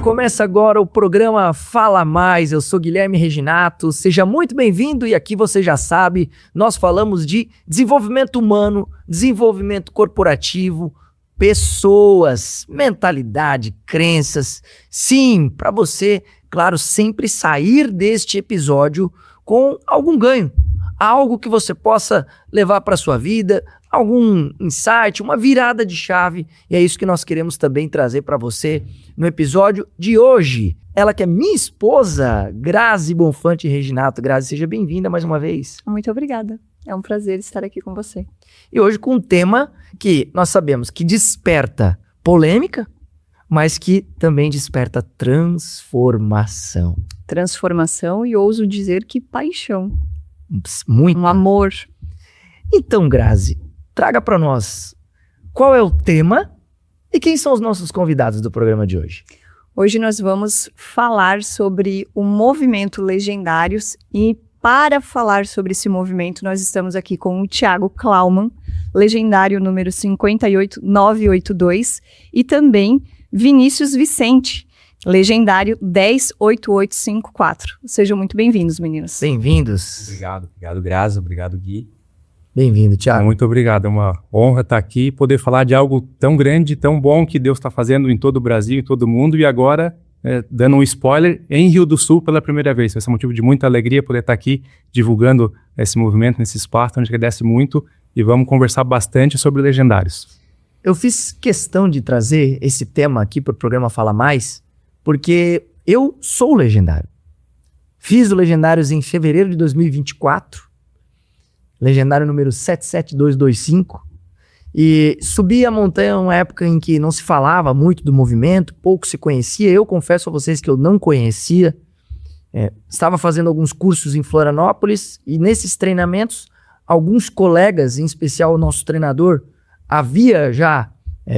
Começa agora o programa Fala Mais. Eu sou Guilherme Reginato, seja muito bem-vindo e aqui você já sabe, nós falamos de desenvolvimento humano, desenvolvimento corporativo, pessoas, mentalidade, crenças. Sim, para você, claro, sempre sair deste episódio com algum ganho, algo que você possa levar para sua vida, algum insight, uma virada de chave, e é isso que nós queremos também trazer para você no episódio de hoje. Ela que é minha esposa, Grazi Bonfante Reginato. Grazi, seja bem-vinda mais uma vez. Muito obrigada, é um prazer estar aqui com você. E hoje com um tema que nós sabemos que desperta polêmica, mas que também desperta transformação. Transformação e ouso dizer que paixão. Muito. Um amor. Então, Grazi, traga para nós qual é o tema e quem são os nossos convidados do programa de hoje. Hoje nós vamos falar sobre o movimento Legendários e para falar sobre esse movimento nós estamos aqui com o Thiago Klauman, legendário número 58982 e também Vinícius Vicente, legendário 108854. Sejam muito bem-vindos, meninos. Bem-vindos. Obrigado Grazi, obrigado Gui. Bem-vindo, Thiago. Muito obrigado, é uma honra estar aqui e poder falar de algo tão grande, tão bom que Deus está fazendo em todo o Brasil, em todo o mundo, e agora, dando um spoiler, em Rio do Sul pela primeira vez. Vai ser motivo de muita alegria poder estar aqui divulgando esse movimento nesse espaço, onde agradece muito, e vamos conversar bastante sobre legendários. Eu fiz questão de trazer esse tema aqui para o programa Fala Mais, porque eu sou legendário. Fiz o Legendários em fevereiro de 2024, legendário número 77225, e subi a montanha numa época em que não se falava muito do movimento, pouco se conhecia. Eu confesso a vocês que eu não conhecia. Estava fazendo alguns cursos em Florianópolis e nesses treinamentos, alguns colegas, em especial o nosso treinador, havia já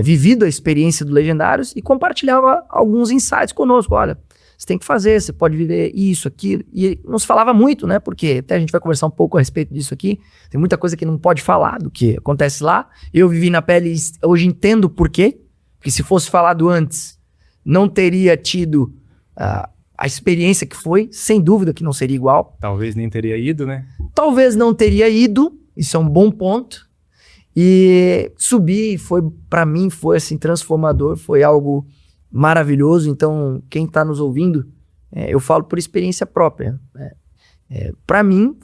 vivido a experiência do Legendários e compartilhava alguns insights conosco. Olha, você tem que fazer, você pode viver isso, aquilo. E não se falava muito, né? Porque até a gente vai conversar um pouco a respeito disso aqui. Tem muita coisa que não pode falar do que acontece lá. Eu vivi na pele e hoje entendo por quê. Porque se fosse falado antes, não teria tido a experiência que foi. Sem dúvida que não seria igual. Talvez nem teria ido, né? Talvez não teria ido. Isso é um bom ponto. E subir, para mim, foi assim, transformador. Foi algo maravilhoso. Então, quem está nos ouvindo, eu falo por experiência própria. Para mim,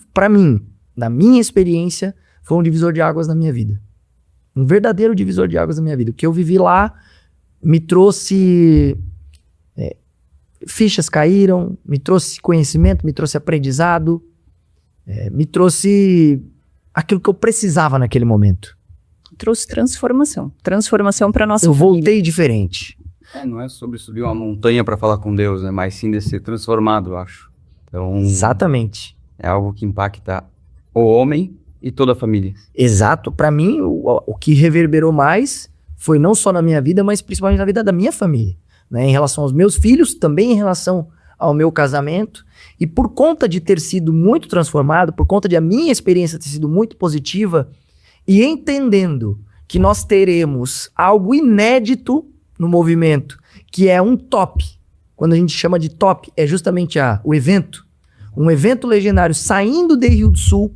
na minha experiência, foi um divisor de águas na minha vida. Um verdadeiro divisor de águas na minha vida. O que eu vivi lá me trouxe... fichas caíram, me trouxe conhecimento, me trouxe aprendizado, me trouxe aquilo que eu precisava naquele momento. Trouxe transformação. Transformação para nossa família. Eu família. voltei diferente. Não é sobre subir uma montanha para falar com Deus, né? Mas sim de ser transformado, eu acho. Então, exatamente. É algo que impacta o homem e toda a família. Exato. Para mim, o que reverberou mais foi não só na minha vida, mas principalmente na vida da minha família. Né? Em relação aos meus filhos, também em relação ao meu casamento. E por conta de ter sido muito transformado, por conta de a minha experiência ter sido muito positiva, e entendendo que nós teremos algo inédito no movimento, que é um top. Quando a gente chama de top, é justamente o evento. Um evento legendário saindo de Rio do Sul.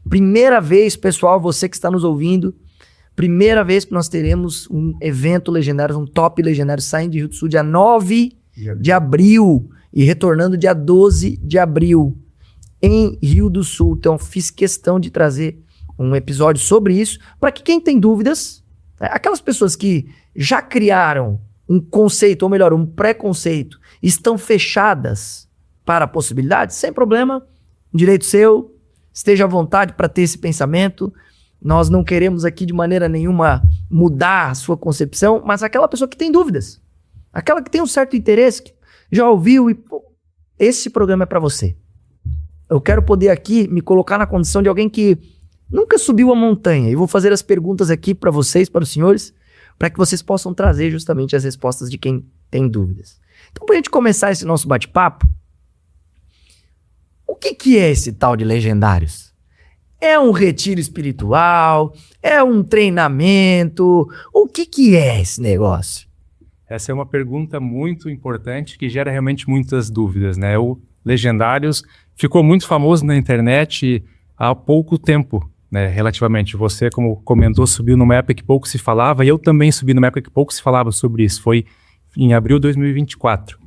Primeira vez, pessoal, você que está nos ouvindo, primeira vez que nós teremos um evento legendário, um top legendário saindo de Rio do Sul, dia 9 de abril e retornando dia 12 de abril em Rio do Sul. Então, fiz questão de trazer um episódio sobre isso, para que quem tem dúvidas, aquelas pessoas que já criaram um conceito, ou melhor, um preconceito, estão fechadas para possibilidades, sem problema, direito seu, esteja à vontade para ter esse pensamento. Nós não queremos aqui de maneira nenhuma mudar a sua concepção, mas aquela pessoa que tem dúvidas, aquela que tem um certo interesse, que já ouviu e esse programa é para você. Eu quero poder aqui me colocar na condição de alguém que nunca subiu a montanha e vou fazer as perguntas aqui para vocês, para os senhores, para que vocês possam trazer justamente as respostas de quem tem dúvidas. Então, para a gente começar esse nosso bate-papo, o que é esse tal de Legendários? É um retiro espiritual? É um treinamento? O que é esse negócio? Essa é uma pergunta muito importante que gera realmente muitas dúvidas, né? O Legendários ficou muito famoso na internet há pouco tempo, né? Relativamente. Você, como comentou, subiu numa época que pouco se falava, e eu também subi numa época que pouco se falava sobre isso. Foi em abril de 2024.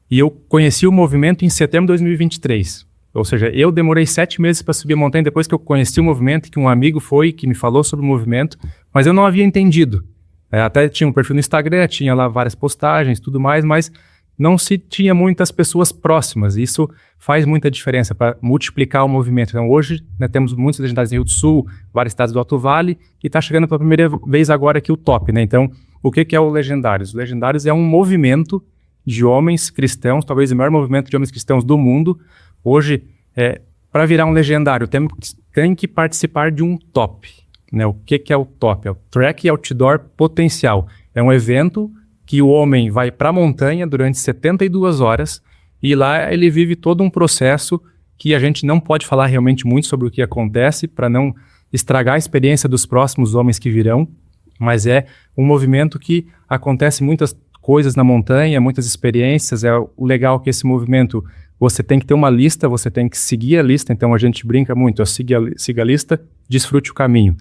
E eu conheci o movimento em setembro de 2023. Ou seja, eu demorei 7 meses para subir a montanha depois que eu conheci o movimento, que um amigo foi, que me falou sobre o movimento, mas eu não havia entendido. Até tinha um perfil no Instagram, tinha lá várias postagens e tudo mais, mas não se tinha muitas pessoas próximas. Isso faz muita diferença para multiplicar o movimento. Então hoje, né, temos muitos legendários em Rio do Sul, vários estados do Alto Vale, e está chegando pela primeira vez agora aqui o top, né? Então, o que é o Legendários? O Legendários é um movimento de homens cristãos, talvez o maior movimento de homens cristãos do mundo. Hoje, para virar um legendário, tem que participar de um top. Né? O que é o top? É o Trek Outdoor Potencial. É um evento que o homem vai para a montanha durante 72 horas e lá ele vive todo um processo que a gente não pode falar realmente muito sobre o que acontece para não estragar a experiência dos próximos homens que virão, mas é um movimento que acontece muitas coisas na montanha, muitas experiências. É o legal que esse movimento, você tem que ter uma lista, você tem que seguir a lista, então a gente brinca muito, siga a lista, desfrute o caminho.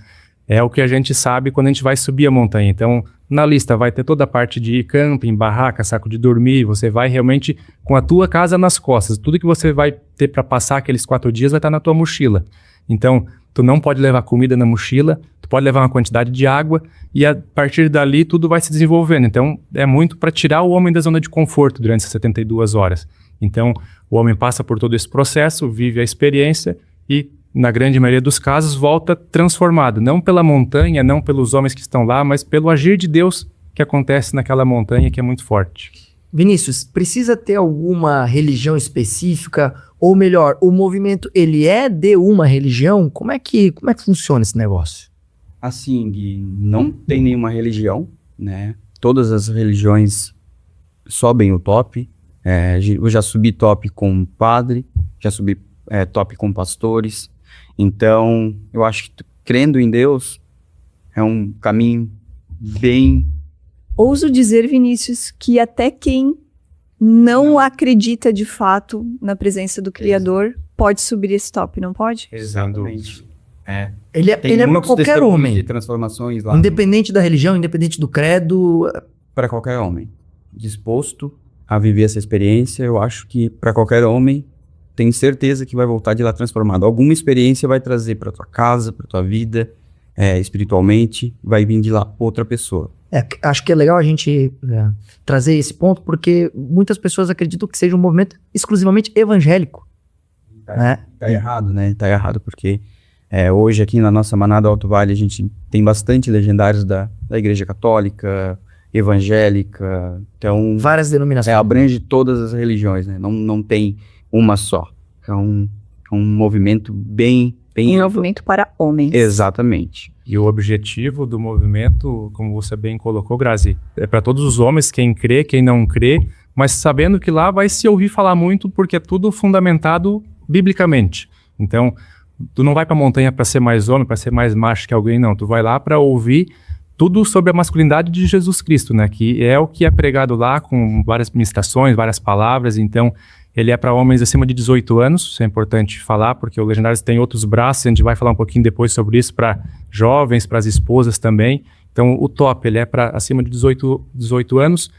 É o que a gente sabe quando a gente vai subir a montanha. Então, na lista vai ter toda a parte de camping, barraca, saco de dormir, você vai realmente com a tua casa nas costas. Tudo que você vai ter para passar aqueles 4 dias vai estar na tua mochila. Então, tu não pode levar comida na mochila, tu pode levar uma quantidade de água e a partir dali tudo vai se desenvolvendo. Então, é muito para tirar o homem da zona de conforto durante essas 72 horas. Então, o homem passa por todo esse processo, vive a experiência e, na grande maioria dos casos, volta transformado. Não pela montanha, não pelos homens que estão lá, mas pelo agir de Deus que acontece naquela montanha que é muito forte. Vinícius, precisa ter alguma religião específica? Ou melhor, o movimento, ele é de uma religião? Como é que funciona esse negócio? Assim, Gui, não tem nenhuma religião, né? Todas as religiões sobem o top. Eu já subi top com padre, já subi top com pastores. Então, eu acho que crendo em Deus é um caminho bem... Ouso dizer, Vinícius, que até quem não acredita de fato na presença do Criador pode subir esse top, não pode? Exatamente. Ele é para qualquer homem. De transformações lá. Independente da religião, independente do credo. Para qualquer homem. Disposto a viver essa experiência, eu acho que para qualquer homem, tenho certeza que vai voltar de lá transformado. Alguma experiência vai trazer para tua casa, para tua vida, espiritualmente, vai vir de lá outra pessoa. Acho que é legal a gente trazer esse ponto, porque muitas pessoas acreditam que seja um movimento exclusivamente evangélico. Tá errado, né? Tá errado, porque hoje aqui na nossa Manada Alto Vale a gente tem bastante legendários da Igreja Católica, evangélica, então... Várias denominações. Abrange todas as religiões, né? Não tem uma só. É um movimento bem... Um movimento para homens. Exatamente. E o objetivo do movimento, como você bem colocou, Grazi, é para todos os homens, quem crê, quem não crê, mas sabendo que lá vai se ouvir falar muito porque é tudo fundamentado biblicamente. Então, tu não vai para a montanha para ser mais homem, para ser mais macho que alguém, não. Tu vai lá para ouvir tudo sobre a masculinidade de Jesus Cristo, né? Que é o que é pregado lá com várias ministrações, várias palavras. Então, ele é para homens acima de 18 anos, isso é importante falar, porque o Legendários tem outros braços, a gente vai falar um pouquinho depois sobre isso, para jovens, para as esposas também. Então, o top, ele é para acima de 18 anos.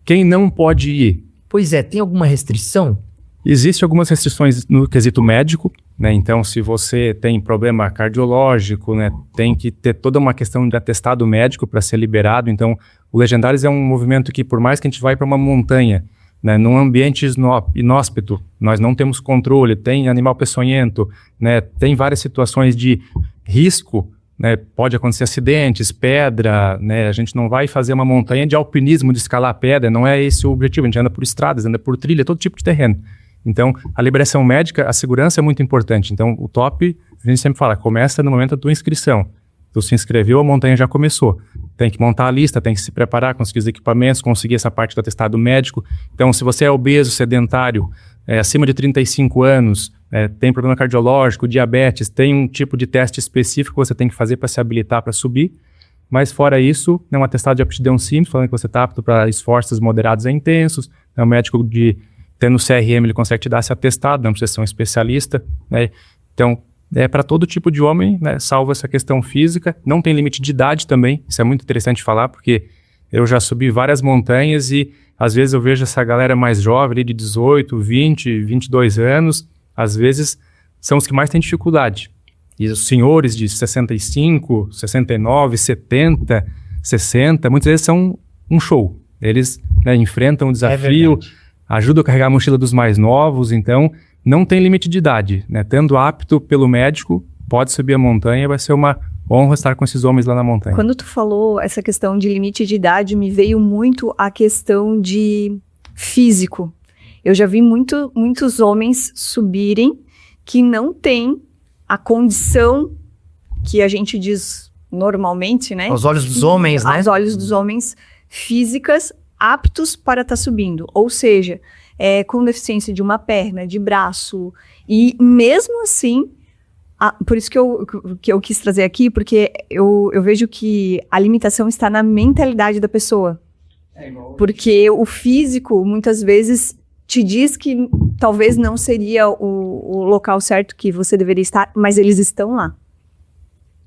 Quem não pode ir? Pois tem alguma restrição? Existem algumas restrições no quesito médico, né? Então, se você tem problema cardiológico, né, tem que ter toda uma questão de atestado médico para ser liberado. Então, o Legendários é um movimento que, por mais que a gente vá para uma montanha, né, num ambiente inóspito, nós não temos controle, tem animal peçonhento, né, tem várias situações de risco, né, pode acontecer acidentes, pedra, né, a gente não vai fazer uma montanha de alpinismo, de escalar pedra, não é esse o objetivo, a gente anda por estradas, anda por trilha, todo tipo de terreno. Então, a liberação médica, a segurança é muito importante. Então, o top, a gente sempre fala, começa no momento da tua inscrição. Tu se inscreveu, a montanha já começou. Tem que montar a lista, tem que se preparar, conseguir os equipamentos, conseguir essa parte do atestado médico. Então, se você é obeso, sedentário, acima de 35 anos, tem problema cardiológico, diabetes, tem um tipo de teste específico que você tem que fazer para se habilitar para subir. Mas fora isso, é um atestado de aptidão simples, falando que você está apto para esforços moderados a intensos. O médico tendo CRM, ele consegue te dar esse atestado, não precisa ser um especialista, né? Então, é para todo tipo de homem, né? Salvo essa questão física. Não tem limite de idade também, isso é muito interessante falar, porque eu já subi várias montanhas e às vezes eu vejo essa galera mais jovem, ali de 18, 20, 22 anos, às vezes são os que mais têm dificuldade. E os senhores de 65, 69, 70, 60, muitas vezes são um show. Eles, né, enfrentam o desafio, ajudam a carregar a mochila dos mais novos, então não tem limite de idade, né? Tendo apto pelo médico, pode subir a montanha, vai ser uma honra estar com esses homens lá na montanha. Quando tu falou essa questão de limite de idade, me veio muito a questão de físico. Eu já vi muitos homens subirem que não têm a condição que a gente diz normalmente, né? Aos olhos dos homens, né? Aos olhos dos homens, físicas aptos para estar subindo. Ou seja, com deficiência de uma perna, de braço. E mesmo assim, por isso que eu quis trazer aqui, porque eu vejo que a limitação está na mentalidade da pessoa. Porque o físico, muitas vezes, te diz que talvez não seria o local certo que você deveria estar, mas eles estão lá.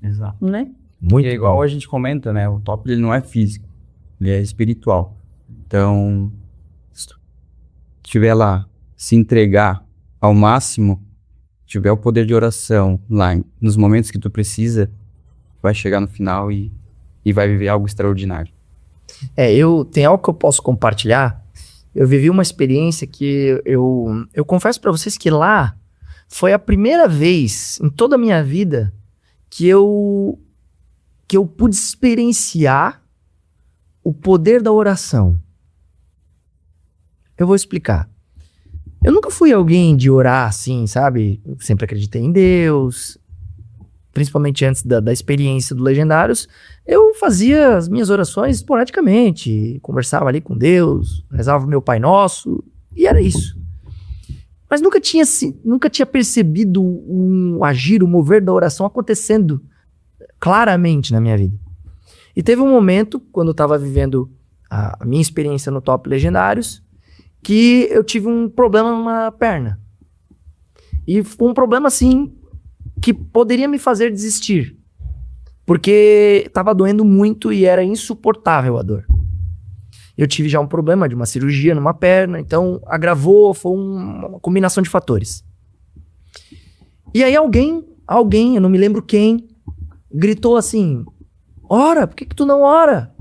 Exato. Né? Muito E é igual bom. a gente comenta, né? O top ele não é físico, ele é espiritual. Então, se tu estiver lá, se entregar ao máximo, tiver o poder de oração lá, nos momentos que tu precisa, vai chegar no final e vai viver algo extraordinário. Tem algo que eu posso compartilhar. Eu vivi uma experiência que eu confesso pra vocês que lá foi a primeira vez em toda a minha vida que eu pude experienciar o poder da oração. Eu vou explicar. Eu nunca fui alguém de orar assim, sabe? Eu sempre acreditei em Deus, principalmente antes da experiência do Legendários. Eu fazia as minhas orações esporadicamente, conversava ali com Deus, rezava o meu Pai Nosso, e era isso. Mas nunca tinha percebido um agir, o mover da oração acontecendo claramente na minha vida. E teve um momento, quando eu estava vivendo a minha experiência no Top Legendários, que eu tive um problema numa perna. E foi um problema, assim, que poderia me fazer desistir. Porque estava doendo muito e era insuportável a dor. Eu tive já um problema de uma cirurgia numa perna, então agravou, foi uma combinação de fatores. E aí alguém, eu não me lembro quem, gritou assim: ora, por que tu não ora?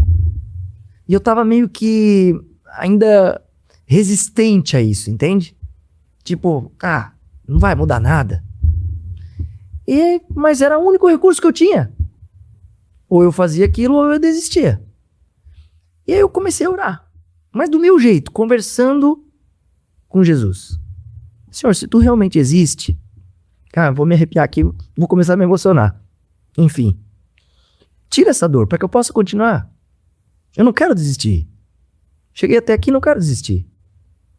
E eu tava meio que ainda resistente a isso, entende? Tipo, não vai mudar nada. Mas era o único recurso que eu tinha. Ou eu fazia aquilo ou eu desistia. E aí eu comecei a orar. Mas do meu jeito, conversando com Jesus. Senhor, se tu realmente existe... Cara, vou me arrepiar aqui, vou começar a me emocionar. Enfim. Tira essa dor para que eu possa continuar. Eu não quero desistir. Cheguei até aqui e não quero desistir.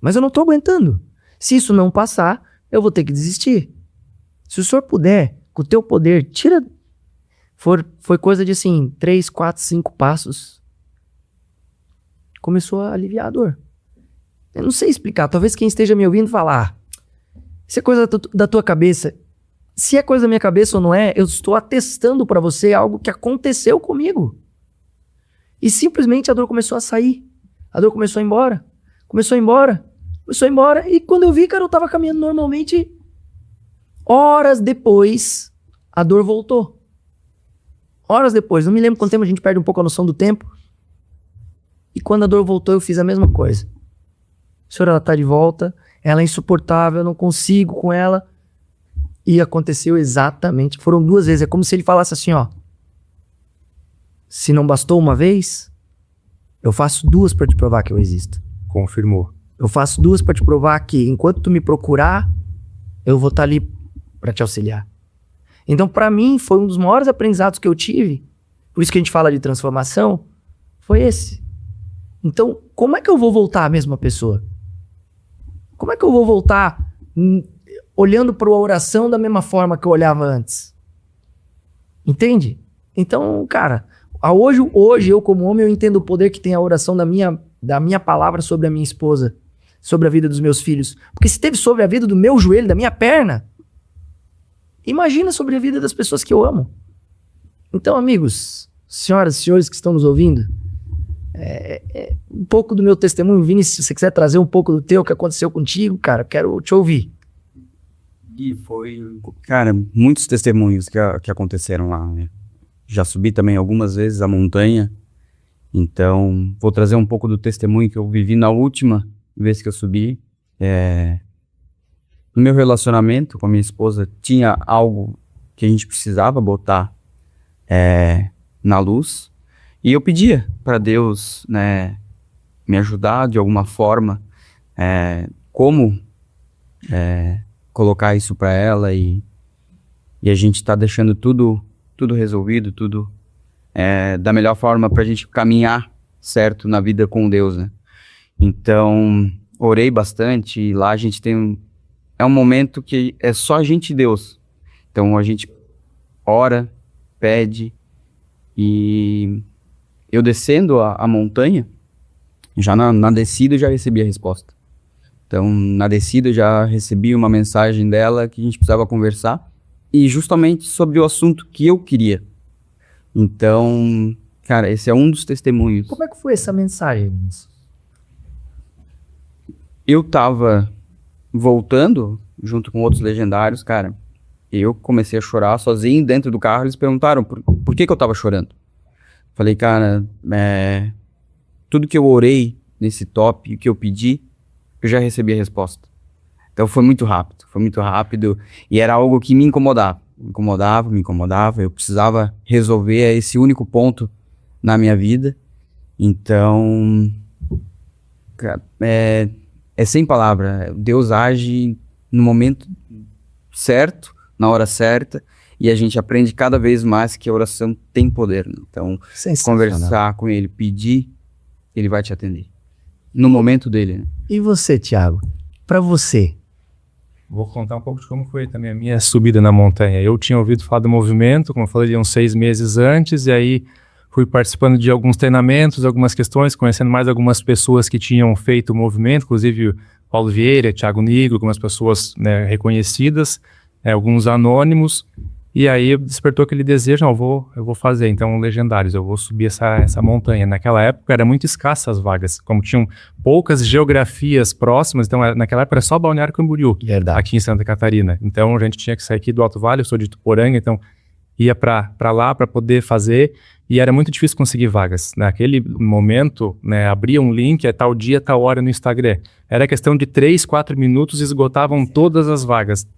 Mas eu não tô aguentando. Se isso não passar, eu vou ter que desistir. Se o senhor puder, com o teu poder, tira... Foi coisa de assim, 3, 4, 5 passos. Começou a aliviar a dor. Eu não sei explicar. Talvez quem esteja me ouvindo falar: isso é coisa da tua cabeça. Se é coisa da minha cabeça ou não é, eu estou atestando para você algo que aconteceu comigo. E simplesmente a dor começou a sair. A dor começou a ir embora. Começou a ir embora. Começou a ir embora. E quando eu vi, cara, eu tava caminhando normalmente. Horas depois, a dor voltou. Horas depois. Não me lembro quanto tempo, a gente perde um pouco a noção do tempo. E quando a dor voltou, eu fiz a mesma coisa. Senhor, ela tá de volta. Ela é insuportável, eu não consigo com ela. E aconteceu exatamente. Foram 2 vezes. É como se ele falasse assim, ó: se não bastou uma vez, eu faço 2 para te provar que eu existo. Confirmou. Eu faço 2 para te provar que enquanto tu me procurar, eu vou estar ali para te auxiliar. Então, para mim, foi um dos maiores aprendizados que eu tive. Por isso que a gente fala de transformação. Foi esse. Então, como é que eu vou voltar a mesma pessoa? Como é que eu vou voltar olhando para a oração da mesma forma que eu olhava antes? Entende? Então, cara, Hoje, eu como homem, eu entendo o poder que tem a oração da minha palavra sobre a minha esposa, sobre a vida dos meus filhos. Porque se teve sobre a vida do meu joelho, da minha perna, imagina sobre a vida das pessoas que eu amo. Então, amigos, senhoras e senhores que estão nos ouvindo, um pouco do meu testemunho. Vini, se você quiser trazer um pouco do teu, que aconteceu contigo, cara, quero te ouvir. E foi, cara, muitos testemunhos que aconteceram lá, né? Já subi também algumas vezes a montanha, então vou trazer um pouco do testemunho que eu vivi na última vez que eu subi. No meu relacionamento com a minha esposa, tinha algo que a gente precisava botar na luz, e eu pedia para Deus, né, me ajudar de alguma forma, como colocar isso para ela, e a gente tá deixando tudo resolvido, tudo da melhor forma pra gente caminhar certo na vida com Deus, né? Então, orei bastante, e lá a gente tem um momento que é só a gente e Deus. Então a gente ora, pede, e eu descendo a montanha, já na descida eu já recebi a resposta. Então, na descida eu já recebi uma mensagem dela que a gente precisava conversar, e justamente sobre o assunto que eu queria. Então, cara, esse é um dos testemunhos. Como é que foi essa mensagem? Eu tava voltando junto com outros legendários, cara. Eu comecei a chorar sozinho dentro do carro. Eles perguntaram por que eu tava chorando. Falei, cara, tudo que eu orei nesse top, o que eu pedi, eu já recebi a resposta. Então foi muito rápido, e era algo que me incomodava. Eu precisava resolver esse único ponto na minha vida. Então, cara, é sem palavra. Deus age no momento certo, na hora certa, e a gente aprende cada vez mais que a oração tem poder, né? Então, conversar com ele, pedir, ele vai te atender. No momento dele, né? E você, Thiago? Para você? Vou contar um pouco de como foi também a minha subida na montanha. Eu tinha ouvido falar do movimento, como eu falei, uns 6 meses antes, e aí fui participando de alguns treinamentos, algumas questões, conhecendo mais algumas pessoas que tinham feito o movimento, inclusive o Paulo Vieira, Thiago Nigro, algumas pessoas, né, reconhecidas, alguns anônimos, e aí despertou aquele desejo, não, eu vou fazer, então, legendários, eu vou subir essa montanha. Naquela época era muito escassa as vagas, como tinham poucas geografias próximas, então naquela época era só Balneário Camboriú, aqui em Santa Catarina. Então a gente tinha que sair aqui do Alto Vale, eu sou de Tuporanga, então ia para lá para poder fazer, e era muito difícil conseguir vagas. Naquele momento, né, abria um link, tal dia, tal hora no Instagram. Era questão de 3, 4 minutos, esgotavam todas as vagas.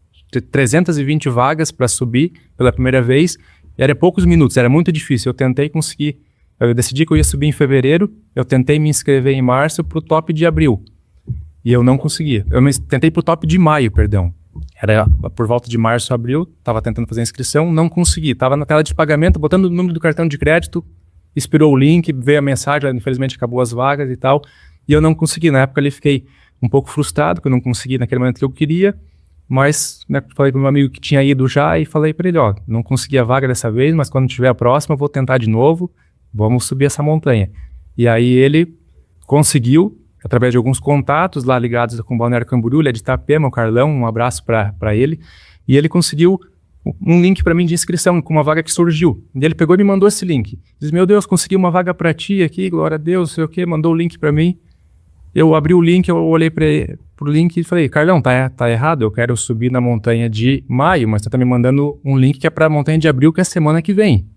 320 vagas para subir pela primeira vez, era poucos minutos, era muito difícil. Eu tentei conseguir, eu decidi que eu ia subir em fevereiro, eu tentei me inscrever em março para o top de abril, e eu não conseguia. Tentei para o top de maio, perdão. Era por volta de março, abril, estava tentando fazer a inscrição, não consegui. Estava na tela de pagamento, botando o número do cartão de crédito, expirou o link, veio a mensagem, infelizmente acabou as vagas e tal, e eu não consegui. Na época ali fiquei um pouco frustrado, porque eu não consegui naquele momento que eu queria, mas, né, falei para o meu amigo que tinha ido já, e falei para ele, não consegui a vaga dessa vez, mas quando tiver a próxima eu vou tentar de novo, vamos subir essa montanha. E aí ele conseguiu, através de alguns contatos lá ligados com o Balneário Camboriú, ele é de Itapema, o Carlão, um abraço para ele, e ele conseguiu um link para mim de inscrição com uma vaga que surgiu. E ele pegou e me mandou esse link. Diz, meu Deus, consegui uma vaga para ti aqui, glória a Deus, não sei o quê, mandou o link para mim. Eu abri o link, eu olhei pro link e falei, Carlão, tá errado, eu quero subir na montanha de maio, mas você tá me mandando um link que é pra montanha de abril, que é semana que vem.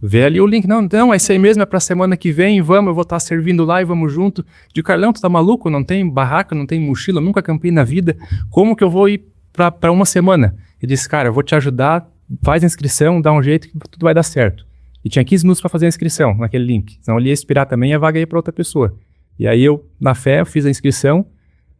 Vê ali o link, não, esse aí mesmo é pra semana que vem, vamos, eu vou estar servindo lá e vamos junto. De Carlão, tu tá maluco? Não tem barraca, não tem mochila, nunca acampei na vida, como que eu vou ir pra uma semana? Ele disse, cara, eu vou te ajudar, faz a inscrição, dá um jeito que tudo vai dar certo. E tinha 15 minutos pra fazer a inscrição naquele link, senão ele ia expirar também e a vaga ia pra outra pessoa. E aí eu, na fé, fiz a inscrição,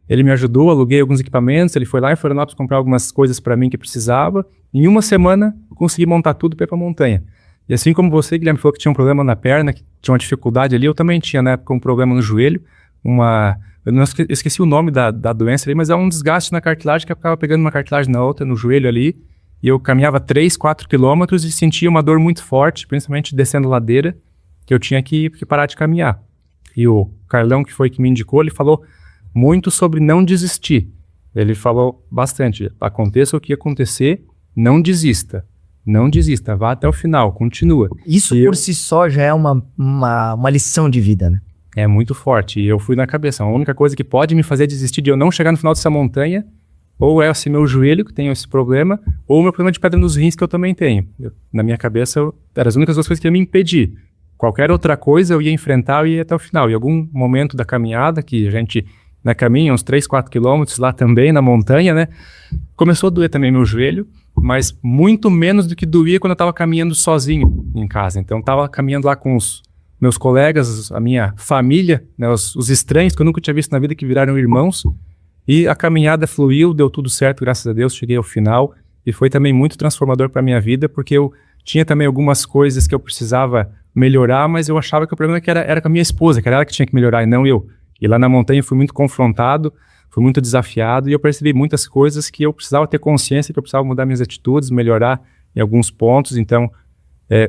ele me ajudou, aluguei alguns equipamentos, ele foi lá em Florianópolis comprar algumas coisas para mim que precisava. Em uma semana, eu consegui montar tudo para ir para a montanha. E assim como você, Guilherme, falou que tinha um problema na perna, que tinha uma dificuldade ali, eu também tinha, na época, um problema no joelho, eu esqueci o nome da doença ali, mas é um desgaste na cartilagem, que eu ficava pegando uma cartilagem na outra, no joelho ali, e eu caminhava 3, 4 quilômetros e sentia uma dor muito forte, principalmente descendo ladeira, que eu tinha que parar de caminhar. E o Carlão, que foi que me indicou, ele falou muito sobre não desistir. Ele falou bastante, aconteça o que acontecer, não desista. Não desista, vá até o final, continua. Isso por si só já é uma lição de vida, né? É muito forte, e eu fui na cabeça. A única coisa que pode me fazer desistir de eu não chegar no final dessa montanha, ou é esse meu joelho, que tem esse problema, ou o meu problema de pedra nos rins, que eu também tenho. Na minha cabeça, eram as únicas duas coisas que iam me impedir. Qualquer outra coisa eu ia enfrentar e ia até o final. Em algum momento da caminhada, que a gente caminha uns 3, 4 quilômetros lá também, na montanha, né? Começou a doer também meu joelho, mas muito menos do que doía quando eu estava caminhando sozinho em casa. Então, estava caminhando lá com os meus colegas, a minha família, né, os estranhos que eu nunca tinha visto na vida, que viraram irmãos. E a caminhada fluiu, deu tudo certo, graças a Deus, cheguei ao final. E foi também muito transformador para a minha vida, porque eu tinha também algumas coisas que eu precisava melhorar, mas eu achava que o problema era com a minha esposa, que era ela que tinha que melhorar e não eu. E lá na montanha eu fui muito confrontado, fui muito desafiado, e eu percebi muitas coisas que eu precisava ter consciência, que eu precisava mudar minhas atitudes, melhorar em alguns pontos. Então,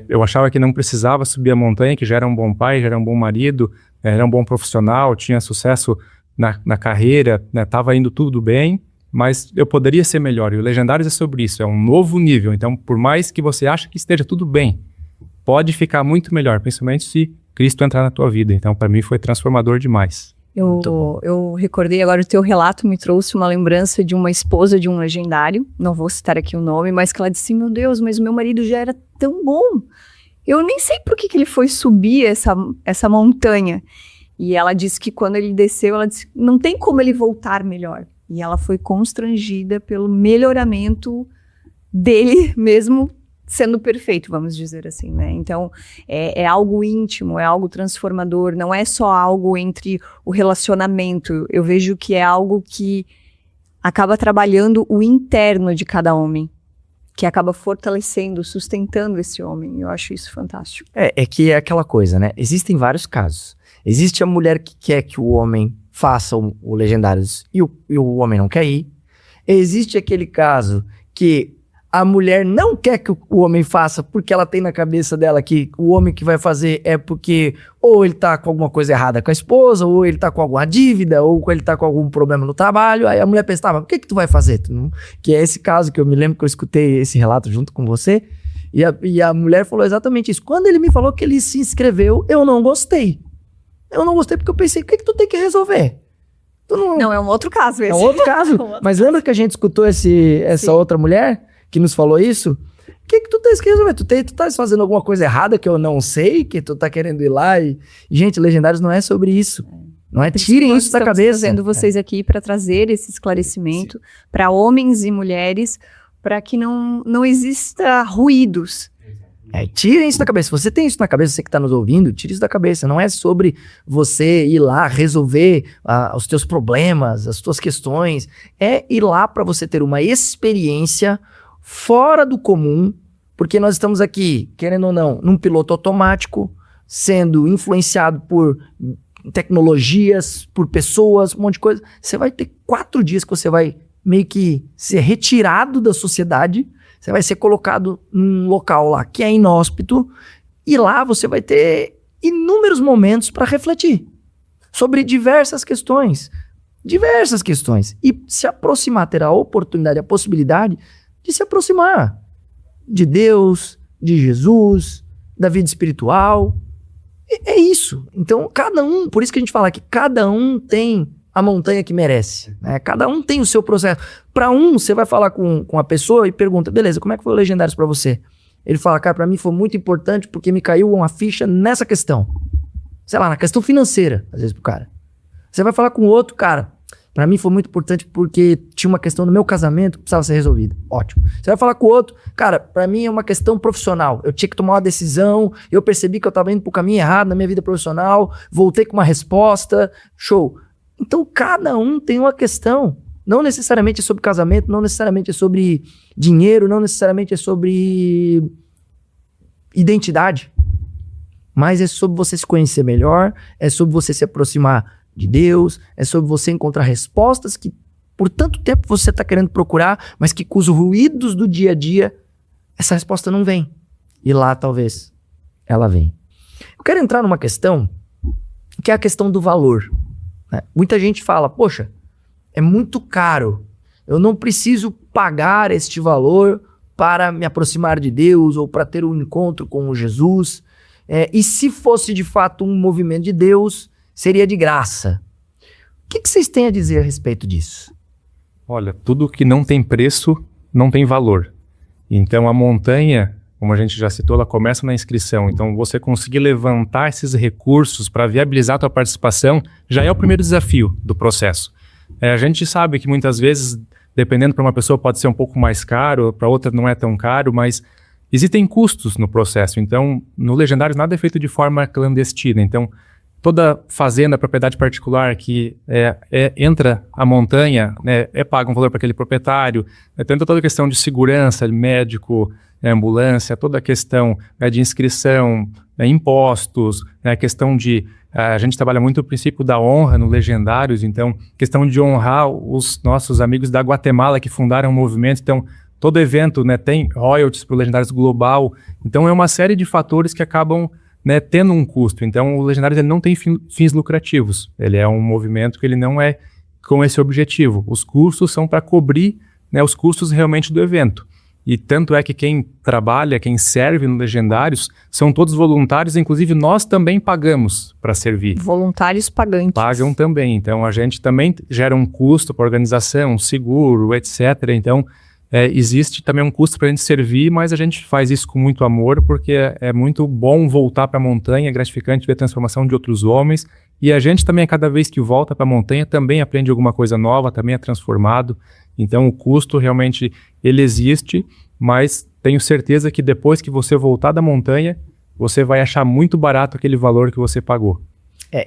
eu achava que não precisava subir a montanha, que já era um bom pai, já era um bom marido, era um bom profissional, tinha sucesso na carreira, estava indo tudo bem, mas eu poderia ser melhor. E o Legendários é sobre isso, é um novo nível. Então, por mais que você ache que esteja tudo bem, pode ficar muito melhor, principalmente se Cristo entrar na tua vida. Então, para mim, foi transformador demais. Eu recordei agora, o teu relato me trouxe uma lembrança de uma esposa de um legendário, não vou citar aqui o nome, mas que ela disse, meu Deus, mas o meu marido já era tão bom. Eu nem sei por que ele foi subir essa montanha. E ela disse que quando ele desceu, ela disse, não tem como ele voltar melhor. E ela foi constrangida pelo melhoramento dele mesmo sendo perfeito, vamos dizer assim, né? Então, é algo íntimo, é algo transformador, não é só algo entre o relacionamento. Eu vejo que é algo que acaba trabalhando o interno de cada homem, que acaba fortalecendo, sustentando esse homem. Eu acho isso fantástico. É que é aquela coisa, né? Existem vários casos. Existe a mulher que quer que o homem faça o Legendários e o homem não quer ir. Existe aquele caso que a mulher não quer que o homem faça porque ela tem na cabeça dela que o homem que vai fazer é porque ou ele tá com alguma coisa errada com a esposa, ou ele tá com alguma dívida, ou ele tá com algum problema no trabalho. Aí a mulher pensa, tá, mas o que tu vai fazer? Que é esse caso que eu me lembro que eu escutei esse relato junto com você. E a mulher falou exatamente isso. Quando ele me falou que ele se inscreveu, eu não gostei. Eu não gostei porque eu pensei, o que tu tem que resolver? Não, é um outro caso esse. É um outro caso. Mas lembra que a gente escutou essa outra mulher que nos falou isso? O que tu tens que resolver? Tu tá fazendo alguma coisa errada que eu não sei, que tu tá querendo ir lá e... Gente, Legendários não é sobre isso. Não é? Tirem isso da cabeça. Trazendo vocês aqui para trazer esse esclarecimento para homens e mulheres, para que não exista ruídos. Tirem isso da cabeça. Se você tem isso na cabeça, você que tá nos ouvindo, tire isso da cabeça. Não é sobre você ir lá resolver os teus problemas, as tuas questões. É ir lá para você ter uma experiência fora do comum, porque nós estamos aqui, querendo ou não, num piloto automático, sendo influenciado por tecnologias, por pessoas, um monte de coisa. Você vai ter 4 dias que você vai meio que ser retirado da sociedade. Você vai ser colocado num local lá que é inóspito, e lá você vai ter inúmeros momentos para refletir sobre diversas questões. E se aproximar, ter a oportunidade, a possibilidade de se aproximar de Deus, de Jesus, da vida espiritual. É isso. Então, por isso que a gente fala que cada um tem a montanha que merece, né? Cada um tem o seu processo. Para você vai falar com a pessoa e pergunta, beleza, como é que foi o Legendários para você? Ele fala, cara, para mim foi muito importante porque me caiu uma ficha nessa questão. Sei lá, na questão financeira, às vezes pro cara. Você vai falar com outro, cara, para mim foi muito importante porque tinha uma questão no meu casamento que precisava ser resolvida. Ótimo. Você vai falar com o outro, cara, para mim é uma questão profissional. Eu tinha que tomar uma decisão, eu percebi que eu tava indo pro caminho errado na minha vida profissional, voltei com uma resposta, show. Então, cada um tem uma questão. Não necessariamente é sobre casamento, não necessariamente é sobre dinheiro, não necessariamente é sobre identidade. Mas é sobre você se conhecer melhor, é sobre você se aproximar de Deus, é sobre você encontrar respostas que por tanto tempo você está querendo procurar, mas que com os ruídos do dia a dia, essa resposta não vem. E lá, talvez, ela vem. Eu quero entrar numa questão que é a questão do valor, né? Muita gente fala, poxa, é muito caro, eu não preciso pagar este valor para me aproximar de Deus ou para ter um encontro com Jesus. E se fosse de fato um movimento de Deus, seria de graça. O que vocês têm a dizer a respeito disso? Olha, tudo que não tem preço não tem valor. Então a montanha, como a gente já citou, ela começa na inscrição. Então você conseguir levantar esses recursos para viabilizar a tua participação já é o primeiro desafio do processo. A gente sabe que muitas vezes, dependendo para uma pessoa pode ser um pouco mais caro, para outra não é tão caro, mas existem custos no processo. Então no Legendários nada é feito de forma clandestina. Então toda fazenda, propriedade particular que entra a montanha, né, paga um valor para aquele proprietário. Então toda a questão de segurança, médico, ambulância, toda a questão de inscrição, impostos, a questão de... a gente trabalha muito o princípio da honra no Legendários, então questão de honrar os nossos amigos da Guatemala que fundaram o movimento. Então todo evento, né, tem royalties para o Legendários Global. Então é uma série de fatores que acabam, né, tendo um custo. Então o Legendários ele não tem fins lucrativos. Ele é um movimento que ele não é com esse objetivo. Os custos são para cobrir, né, os custos realmente do evento. E tanto é que quem trabalha, quem serve no Legendários, são todos voluntários, inclusive nós também pagamos para servir. Voluntários pagantes. Pagam também. Então a gente também gera um custo para a organização, seguro, etc. Então existe também um custo para a gente servir, mas a gente faz isso com muito amor, porque é muito bom voltar para a montanha, é gratificante ver a transformação de outros homens, e a gente também, a cada vez que volta para a montanha, também aprende alguma coisa nova, também é transformado. Então o custo realmente, ele existe, mas tenho certeza que depois que você voltar da montanha, você vai achar muito barato aquele valor que você pagou.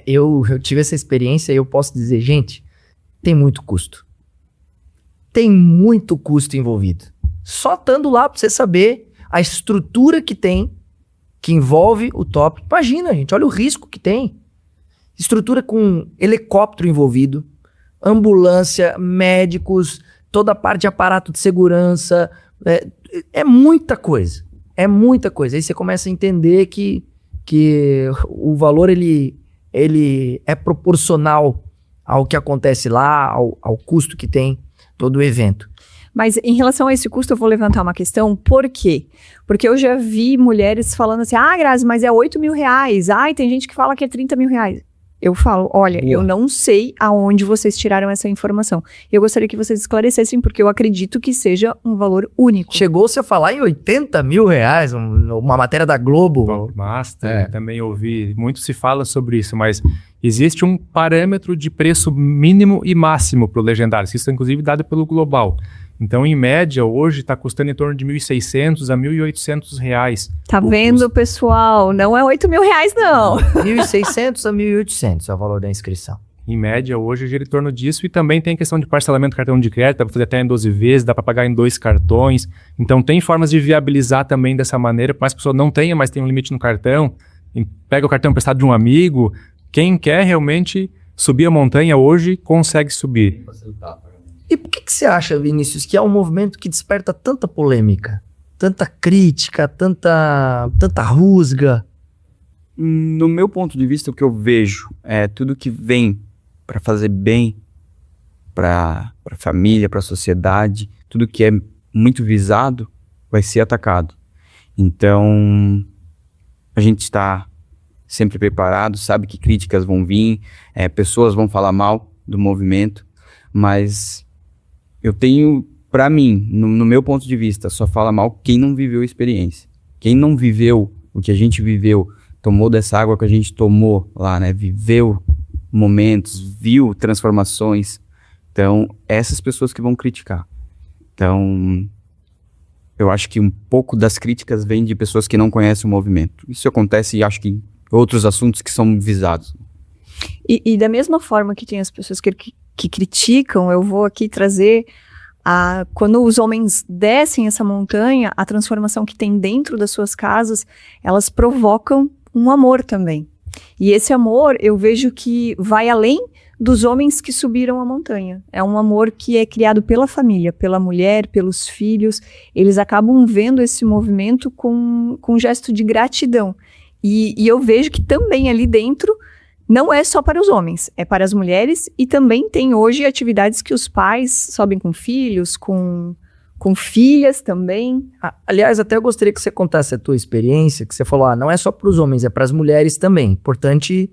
Eu tive essa experiência e eu posso dizer, gente, tem muito custo. Tem muito custo envolvido. Só estando lá para você saber a estrutura que tem, que envolve o top. Imagina, gente, olha o risco que tem. Estrutura com helicóptero envolvido, ambulância, médicos, toda a parte de aparato de segurança. É muita coisa. É muita coisa. Aí você começa a entender que o valor ele é proporcional ao que acontece lá, ao custo que tem todo o evento. Mas em relação a esse custo, eu vou levantar uma questão. Por quê? Porque eu já vi mulheres falando assim, Grazi, mas é 8 mil reais. Tem gente que fala que é 30 mil reais. Eu falo, olha, eu não sei aonde vocês tiraram essa informação. Eu gostaria que vocês esclarecessem, porque eu acredito que seja um valor único. Chegou-se a falar em 80 mil reais, uma matéria da Globo. Master, também ouvi, muito se fala sobre isso, mas existe um parâmetro de preço mínimo e máximo para o Legendário, isso é inclusive dado pelo Global. Então, em média, hoje está custando em torno de R$ 1.600 a R$ 1.800. Tá vendo, pessoal? Não é 8 mil reais, não. 1.600 a 1.800 é o valor da inscrição. Em média, hoje gira em torno disso. E também tem a questão de parcelamento do cartão de crédito, dá para fazer até em 12 vezes, dá para pagar em 2 cartões. Então, tem formas de viabilizar também dessa maneira, por mais que a pessoa não tenha, mas tem um limite no cartão. Pega o cartão emprestado de um amigo. Quem quer realmente subir a montanha hoje, consegue subir. E por que você acha, Vinícius, que é um movimento que desperta tanta polêmica, tanta crítica, tanta rusga? No meu ponto de vista, o que eu vejo é tudo que vem para fazer bem para a família, para a sociedade, tudo que é muito visado vai ser atacado. Então, a gente está sempre preparado, sabe que críticas vão vir, pessoas vão falar mal do movimento, mas eu tenho, para mim, no meu ponto de vista, só fala mal quem não viveu a experiência. Quem não viveu o que a gente viveu, tomou dessa água que a gente tomou lá, né? Viveu momentos, viu transformações. Então, essas pessoas que vão criticar. Então, eu acho que um pouco das críticas vem de pessoas que não conhecem o movimento. Isso acontece, acho que em outros assuntos que são visados. E da mesma forma que tem as pessoas que criticam, eu vou aqui trazer quando os homens descem essa montanha, a transformação que tem dentro das suas casas, elas provocam um amor também. E esse amor, eu vejo que vai além dos homens que subiram a montanha. É um amor que é criado pela família, pela mulher, pelos filhos. Eles acabam vendo esse movimento com um gesto de gratidão. E eu vejo que também ali dentro não é só para os homens, é para as mulheres, e também tem hoje atividades que os pais sobem com filhos, com filhas também. Aliás, até eu gostaria que você contasse a tua experiência, que você falou, não é só para os homens, é para as mulheres também. Importante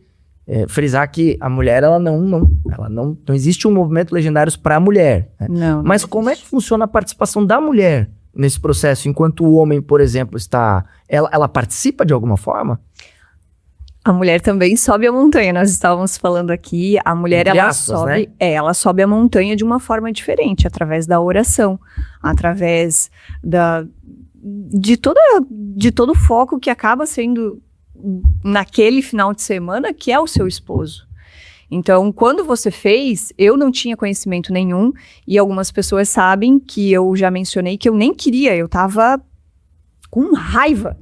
frisar que a mulher, ela não existe um movimento Legendários para a mulher. Né? Não. Mas como é que funciona a participação da mulher nesse processo, enquanto o homem, por exemplo, ela participa de alguma forma? A mulher também sobe a montanha, nós estávamos falando aqui, a mulher Entre ela aspas, sobe, né? ela sobe a montanha de uma forma diferente, através da oração, através de todo o foco que acaba sendo naquele final de semana, que é o seu esposo. Então, quando você fez, eu não tinha conhecimento nenhum, e algumas pessoas sabem que eu já mencionei que eu nem queria, eu tava com raiva.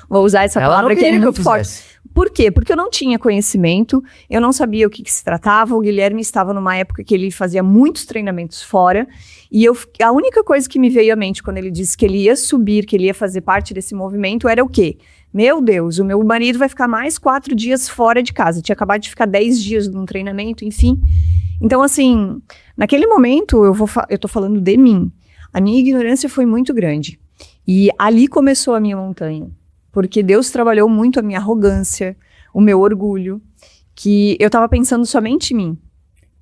Vou usar essa palavra que é muito forte. Por quê? Porque eu não tinha conhecimento, eu não sabia o que se tratava, o Guilherme estava numa época que ele fazia muitos treinamentos fora, e a única coisa que me veio à mente quando ele disse que ele ia subir, que ele ia fazer parte desse movimento, era o quê? Meu Deus, o meu marido vai ficar mais 4 dias fora de casa, tinha acabado de ficar 10 dias num treinamento, enfim. Então, assim, naquele momento, eu tô falando de mim, a minha ignorância foi muito grande, e ali começou a minha montanha. Porque Deus trabalhou muito a minha arrogância, o meu orgulho, que eu estava pensando somente em mim.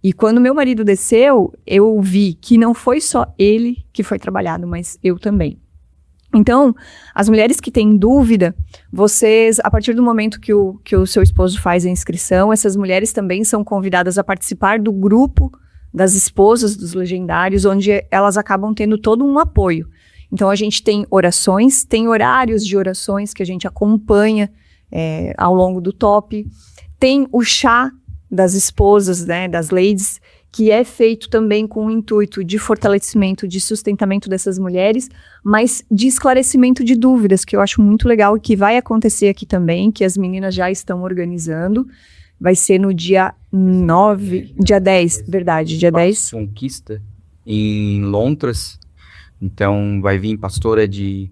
E quando meu marido desceu, eu vi que não foi só ele que foi trabalhado, mas eu também. Então, as mulheres que têm dúvida, vocês, a partir do momento que o seu esposo faz a inscrição, essas mulheres também são convidadas a participar do grupo das esposas dos legendários, onde elas acabam tendo todo um apoio. Então, a gente tem orações, tem horários de orações que a gente acompanha ao longo do top. Tem o chá das esposas, né, das ladies, que é feito também com o intuito de fortalecimento, de sustentamento dessas mulheres, mas de esclarecimento de dúvidas, que eu acho muito legal e que vai acontecer aqui também, que as meninas já estão organizando. Vai ser no dia 10, verdade, dia 10. Conquista em Londres. Então, vai vir pastora de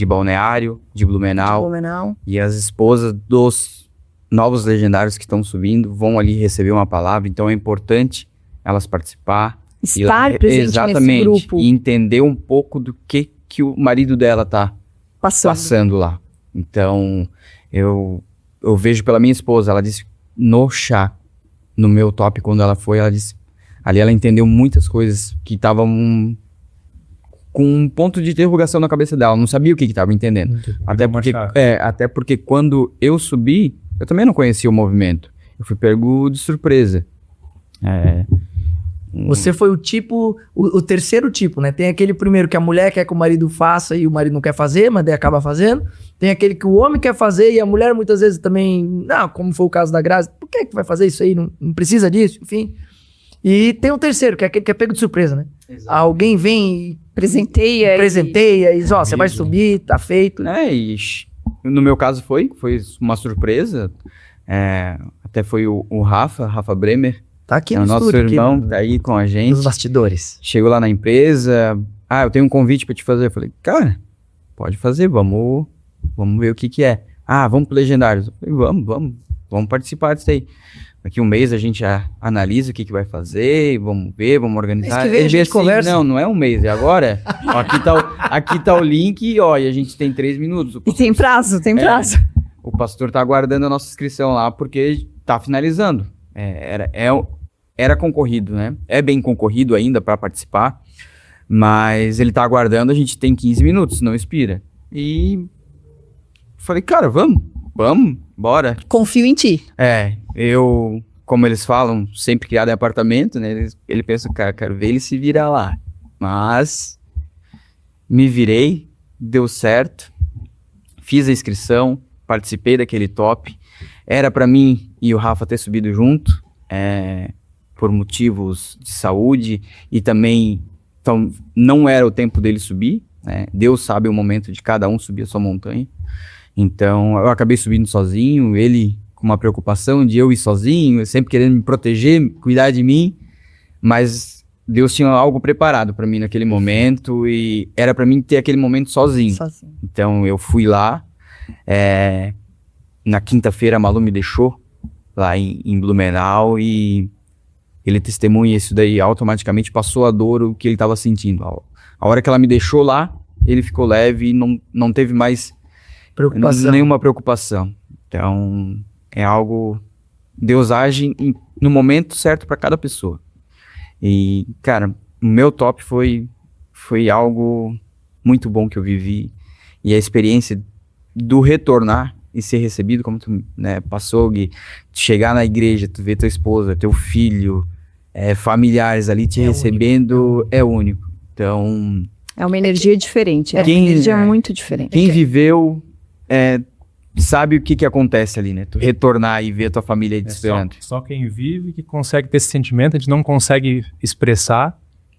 Balneário, de Blumenau, e as esposas dos novos legendários que estão subindo vão ali receber uma palavra. Então, é importante elas participar. Estar presente nesse grupo. E entender um pouco do que o marido dela tá passando lá. Então, eu vejo pela minha esposa, ela disse no chá, no meu top, quando ela foi, ela disse, ali ela entendeu muitas coisas que estavam com um ponto de interrogação na cabeça dela, não sabia o que estava entendendo. Até porque quando eu subi, eu também não conhecia o movimento. Eu fui pego de surpresa. Você foi o terceiro tipo, né? Tem aquele primeiro que a mulher quer que o marido faça e o marido não quer fazer, mas daí acaba fazendo. Tem aquele que o homem quer fazer e a mulher muitas vezes também, não, como foi o caso da Grazi, por que vai fazer isso aí? Não precisa disso, enfim. E tem o terceiro, que é aquele que é pego de surpresa, né? Exato. Alguém vem e presenteia e diz, você vai subir, tá feito. E no meu caso foi uma surpresa. Até foi o Rafa Bremer. Tá aqui no nosso estúdio. Irmão, tá aí com a gente. Nos bastidores. Chegou lá na empresa. Eu tenho um convite pra te fazer. Eu falei, cara, pode fazer, vamos ver o que é. Vamos pro Legendários. Eu falei, vamos participar disso aí. Daqui um mês a gente já analisa o que vai fazer, vamos ver, vamos organizar. Ele vê assim, conversa. Não é um mês, é agora. Aqui tá o link e a gente tem 3 minutos. E tem prazo. O pastor tá aguardando a nossa inscrição lá porque tá finalizando. Era concorrido, né? É bem concorrido ainda para participar, mas ele tá aguardando, a gente tem 15 minutos, não expira. E falei, cara, vamos, bora. Confio em ti. Eu, como eles falam, sempre criado em apartamento, né? Ele pensa, cara, quero ver ele se virar lá. Mas me virei, deu certo, fiz a inscrição, participei daquele top. Era para mim e o Rafa ter subido junto, por motivos de saúde e também então, não era o tempo dele subir, né? Deus sabe o momento de cada um subir a sua montanha. Então eu acabei subindo sozinho, ele com uma preocupação de eu ir sozinho, sempre querendo me proteger, cuidar de mim, mas Deus tinha algo preparado para mim naquele momento e era para mim ter aquele momento sozinho. Então eu fui lá, na quinta-feira a Malu me deixou lá em Blumenau e ele testemunha isso daí, automaticamente passou a dor, o que ele estava sentindo. A hora que ela me deixou lá, ele ficou leve e não teve mais nenhuma preocupação. Então, é algo... Deus age no momento certo para cada pessoa. E, cara, o meu top foi algo muito bom que eu vivi. E a experiência do retornar e ser recebido, como tu, né, passou, Gui, chegar na igreja, tu ver tua esposa, teu filho, familiares ali te recebendo, é único. Então... É uma energia diferente, uma energia muito diferente. Quem viveu sabe o que acontece ali, né? Tu retornar e ver a tua família aí te esperando. Só quem vive que consegue ter esse sentimento, a gente não consegue expressar.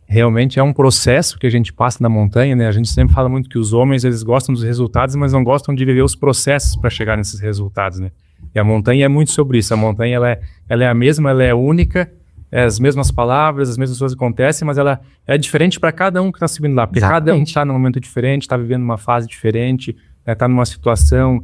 Realmente é um processo que a gente passa na montanha, né? A gente sempre fala muito que os homens, eles gostam dos resultados, mas não gostam de viver os processos para chegar nesses resultados, né? E a montanha é muito sobre isso. A montanha, ela é a mesma, ela é única, as mesmas palavras, as mesmas coisas acontecem, mas ela é diferente para cada um que está subindo lá. Porque cada um está num momento diferente, está vivendo uma fase diferente, está numa situação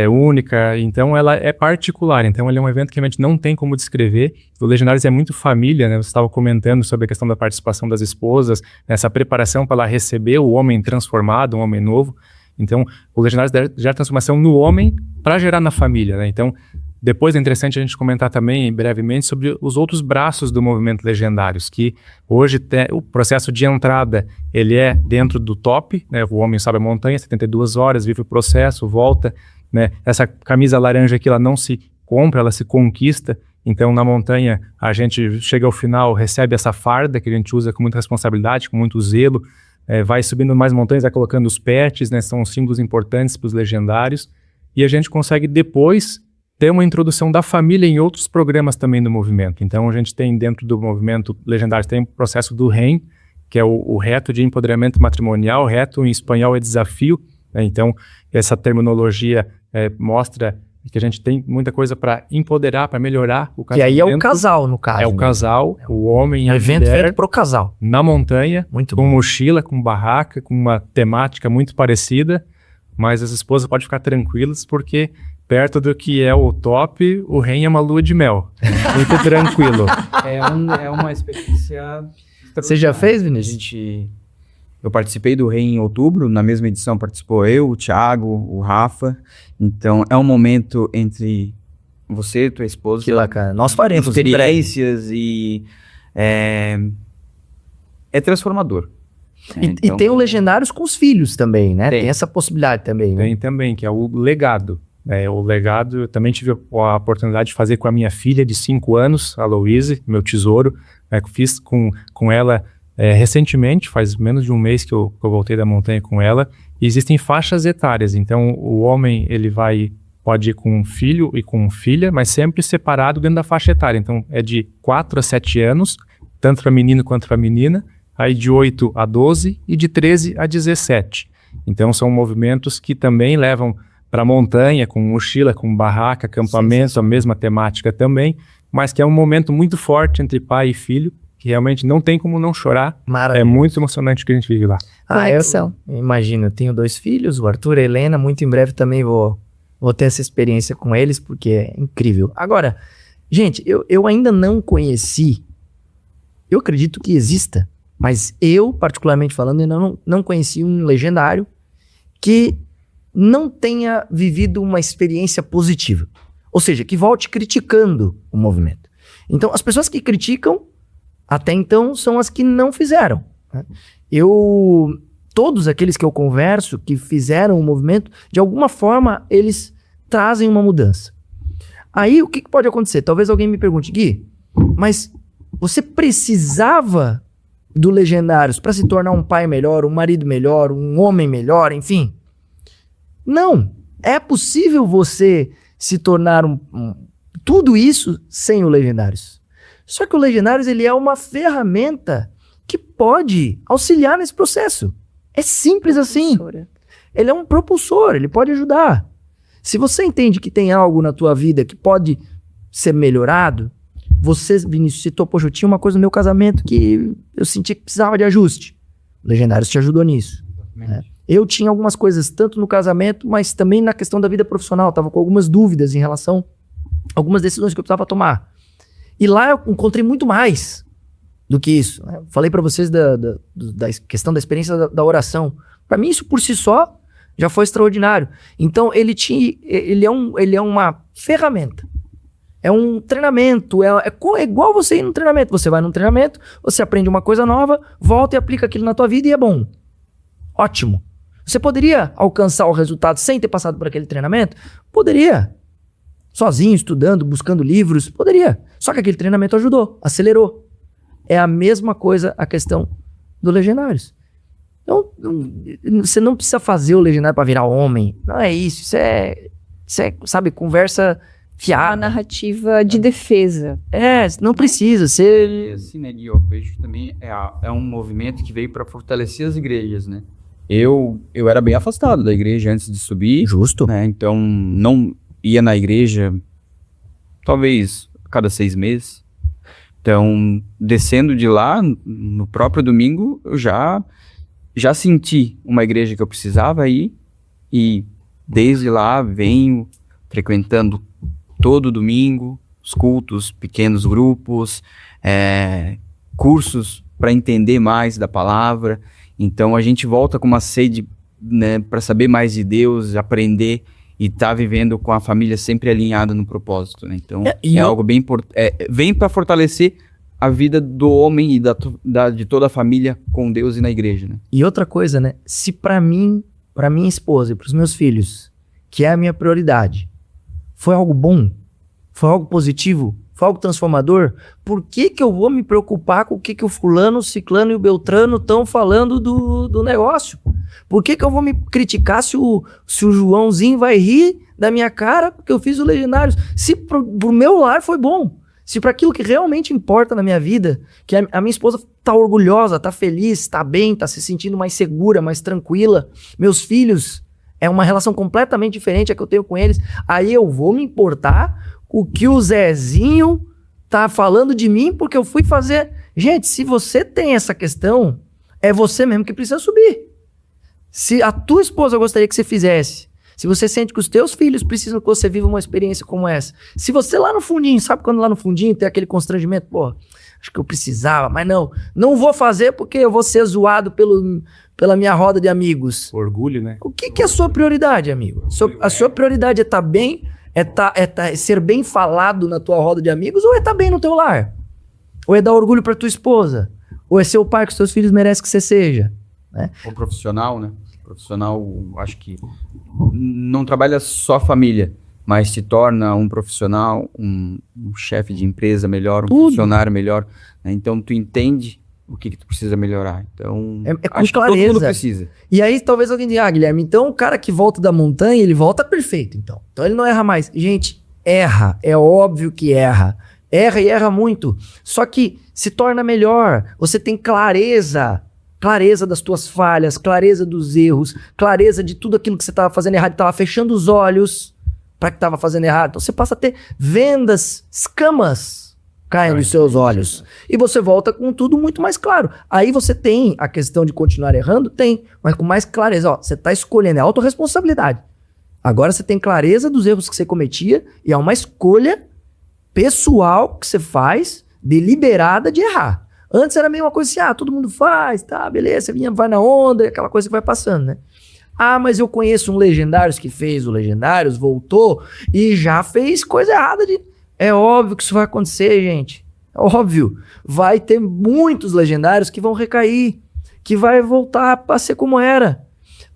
única, então ela é particular. Então ele é um evento que a gente não tem como descrever. O Legendários é muito família, né? Você estava comentando sobre a questão da participação das esposas, essa preparação para ela receber o homem transformado, um homem novo. Então o Legendários gera transformação no homem para gerar na família, né? Então depois é interessante a gente comentar também brevemente sobre os outros braços do movimento Legendários, que hoje o processo de entrada ele é dentro do top, né? O homem sobe a montanha, 72 horas, vive o processo, volta, né? Essa camisa laranja aqui, ela não se compra, ela se conquista. Então, na montanha, a gente chega ao final, recebe essa farda que a gente usa com muita responsabilidade, com muito zelo, vai subindo mais montanhas, vai colocando os pets, né? São símbolos importantes para os legendários. E a gente consegue depois ter uma introdução da família em outros programas também do movimento. Então, a gente tem dentro do movimento Legendários, tem o processo do REM, que é o reto de empoderamento matrimonial. Reto em espanhol é desafio, né? Então, essa terminologia mostra que a gente tem muita coisa para empoderar, para melhorar o casamento. Que aí é o casal, no caso. É o casal, o homem e a evento mulher feito pro casal. na montanha, Muito com bom. mochila, com barraca, com uma temática muito parecida, mas as esposas podem ficar tranquilas porque perto do que é o top, o REM é uma lua de mel. Muito tranquilo. É uma experiência... Você já fez, Vinícius? Eu participei do REM em outubro, na mesma edição participou eu, o Thiago, o Rafa. Então é um momento entre você e tua esposa. Que bacana. Nós faremos experiências e é transformador. E tem o Legendários com os filhos também, né? Tem. Tem essa possibilidade também, né? Tem também, que é o legado. O legado eu também tive a oportunidade de fazer com a minha filha de 5 anos, a Louise, meu tesouro. Fiz com ela recentemente, faz menos de um mês que eu voltei da montanha com ela. E existem faixas etárias, então o homem ele pode ir com um filho e com filha, mas sempre separado dentro da faixa etária. Então é de 4 a 7 anos, tanto para menino quanto para menina, aí de 8 a 12 e de 13 a 17. Então são movimentos que também levam para a montanha, com mochila, com barraca, acampamento, a mesma temática também, mas que é um momento muito forte entre pai e filho, que realmente não tem como não chorar. Maravilha. É muito emocionante o que a gente vive lá. Conexão. Eu imagino, eu tenho 2 filhos, o Arthur e a Helena, muito em breve também vou ter essa experiência com eles, porque é incrível. Agora, gente, eu ainda não conheci, eu acredito que exista, mas eu, particularmente falando, ainda não conheci um legendário que não tenha vivido uma experiência positiva. Ou seja, que volte criticando o movimento. Então, as pessoas que criticam, até então, são as que não fizeram, né? Todos aqueles que eu converso, que fizeram o movimento, de alguma forma, eles trazem uma mudança. Aí, o que pode acontecer? Talvez alguém me pergunte, Gui, mas você precisava do Legendários para se tornar um pai melhor, um marido melhor, um homem melhor, enfim? Não. É possível você se tornar tudo isso sem o Legendários. Só que o Legendários, ele é uma ferramenta que pode auxiliar nesse processo. É simples assim. Ele é um propulsor, ele pode ajudar. Se você entende que tem algo na tua vida que pode ser melhorado, você, Vinícius, citou, poxa, eu tinha uma coisa no meu casamento que eu senti que precisava de ajuste. O Legendários te ajudou nisso. Né? eu tinha algumas coisas, tanto no casamento, mas também na questão da vida profissional. Tava com algumas dúvidas em relação a algumas decisões que eu precisava tomar. E lá eu encontrei muito mais do que isso. Né? Falei para vocês da questão da experiência da oração. Para mim, isso por si só já foi extraordinário. Então, ele é uma ferramenta. É um treinamento. É igual você ir num treinamento. Você vai num treinamento, você aprende uma coisa nova, volta e aplica aquilo na tua vida e é bom. Ótimo. Você poderia alcançar o resultado sem ter passado por aquele treinamento? Poderia. Sozinho, estudando, buscando livros, poderia. Só que aquele treinamento ajudou, acelerou. É a mesma coisa a questão do Legendários. Então, você não precisa fazer o Legendário para virar homem. Não é isso. Isso é, sabe, conversa fiada. Uma narrativa de defesa. Não precisa ser... Assim, né, Gui, eu vejo também é um movimento que veio para fortalecer as igrejas, né? Eu era bem afastado da igreja antes de subir. Justo. Né? Então, não ia na igreja talvez a cada 6 meses. Então, descendo de lá, no próprio domingo, eu já senti uma igreja que eu precisava ir. E desde lá venho frequentando todo domingo, os cultos, pequenos grupos, cursos para entender mais da palavra. Então a gente volta com uma sede, né, para saber mais de Deus, aprender e estar vivendo com a família sempre alinhada no propósito. Né? Então algo bem importante. Vem para fortalecer a vida do homem e de toda a família com Deus e na igreja. Né? E outra coisa, né? Se para mim, para minha esposa e para os meus filhos, que é a minha prioridade, foi algo bom, foi algo positivo, foi algo transformador, por que eu vou me preocupar com o que o fulano, o ciclano e o beltrano estão falando do negócio? Por que eu vou me criticar se o Joãozinho vai rir da minha cara porque eu fiz o Legendários? Se pro meu lar foi bom, se para aquilo que realmente importa na minha vida, que a minha esposa tá orgulhosa, tá feliz, tá bem, tá se sentindo mais segura, mais tranquila, meus filhos, é uma relação completamente diferente a que eu tenho com eles, aí eu vou me importar o que o Zezinho tá falando de mim porque eu fui fazer... Gente, se você tem essa questão, é você mesmo que precisa subir. Se a tua esposa gostaria que você fizesse, se você sente que os teus filhos precisam que você viva uma experiência como essa, se você lá no fundinho, sabe quando lá no fundinho tem aquele constrangimento, pô, acho que eu precisava, mas não vou fazer porque eu vou ser zoado pela minha roda de amigos. Orgulho, né? O que é a sua prioridade, amigo? A sua prioridade é estar bem... É ser bem falado na tua roda de amigos ou é estar bem no teu lar? Ou é dar orgulho pra tua esposa? Ou é ser o pai que os teus filhos merecem que você seja? Né? O profissional, né? O profissional, acho que não trabalha só a família, mas se torna um profissional, um chefe de empresa melhor, um funcionário melhor. Né? Então, tu entende o que tu precisa melhorar. Então, com acho clareza. Que todo mundo precisa. E aí, talvez alguém diga, Guilherme, então o cara que volta da montanha, ele volta perfeito, então. Então ele não erra mais. Gente, erra. É óbvio que erra. Erra e erra muito. Só que se torna melhor. Você tem clareza. Clareza das tuas falhas, clareza dos erros, clareza de tudo aquilo que você estava fazendo errado, estava fechando os olhos para que estava fazendo errado. Então você passa a ter vendas, escamas caem nos seus olhos. E você volta com tudo muito mais claro. Aí você tem a questão de continuar errando? Tem, mas com mais clareza. Ó, você está escolhendo, é autorresponsabilidade. Agora você tem clareza dos erros que você cometia e é uma escolha pessoal que você faz, deliberada de errar. Antes era meio uma coisa assim, todo mundo faz, tá, beleza, você vai na onda, aquela coisa que vai passando, né? Mas eu conheço um Legendários que fez o Legendários, voltou e já fez coisa errada. É óbvio que isso vai acontecer, gente. É óbvio. Vai ter muitos Legendários que vão recair, que vai voltar a ser como era.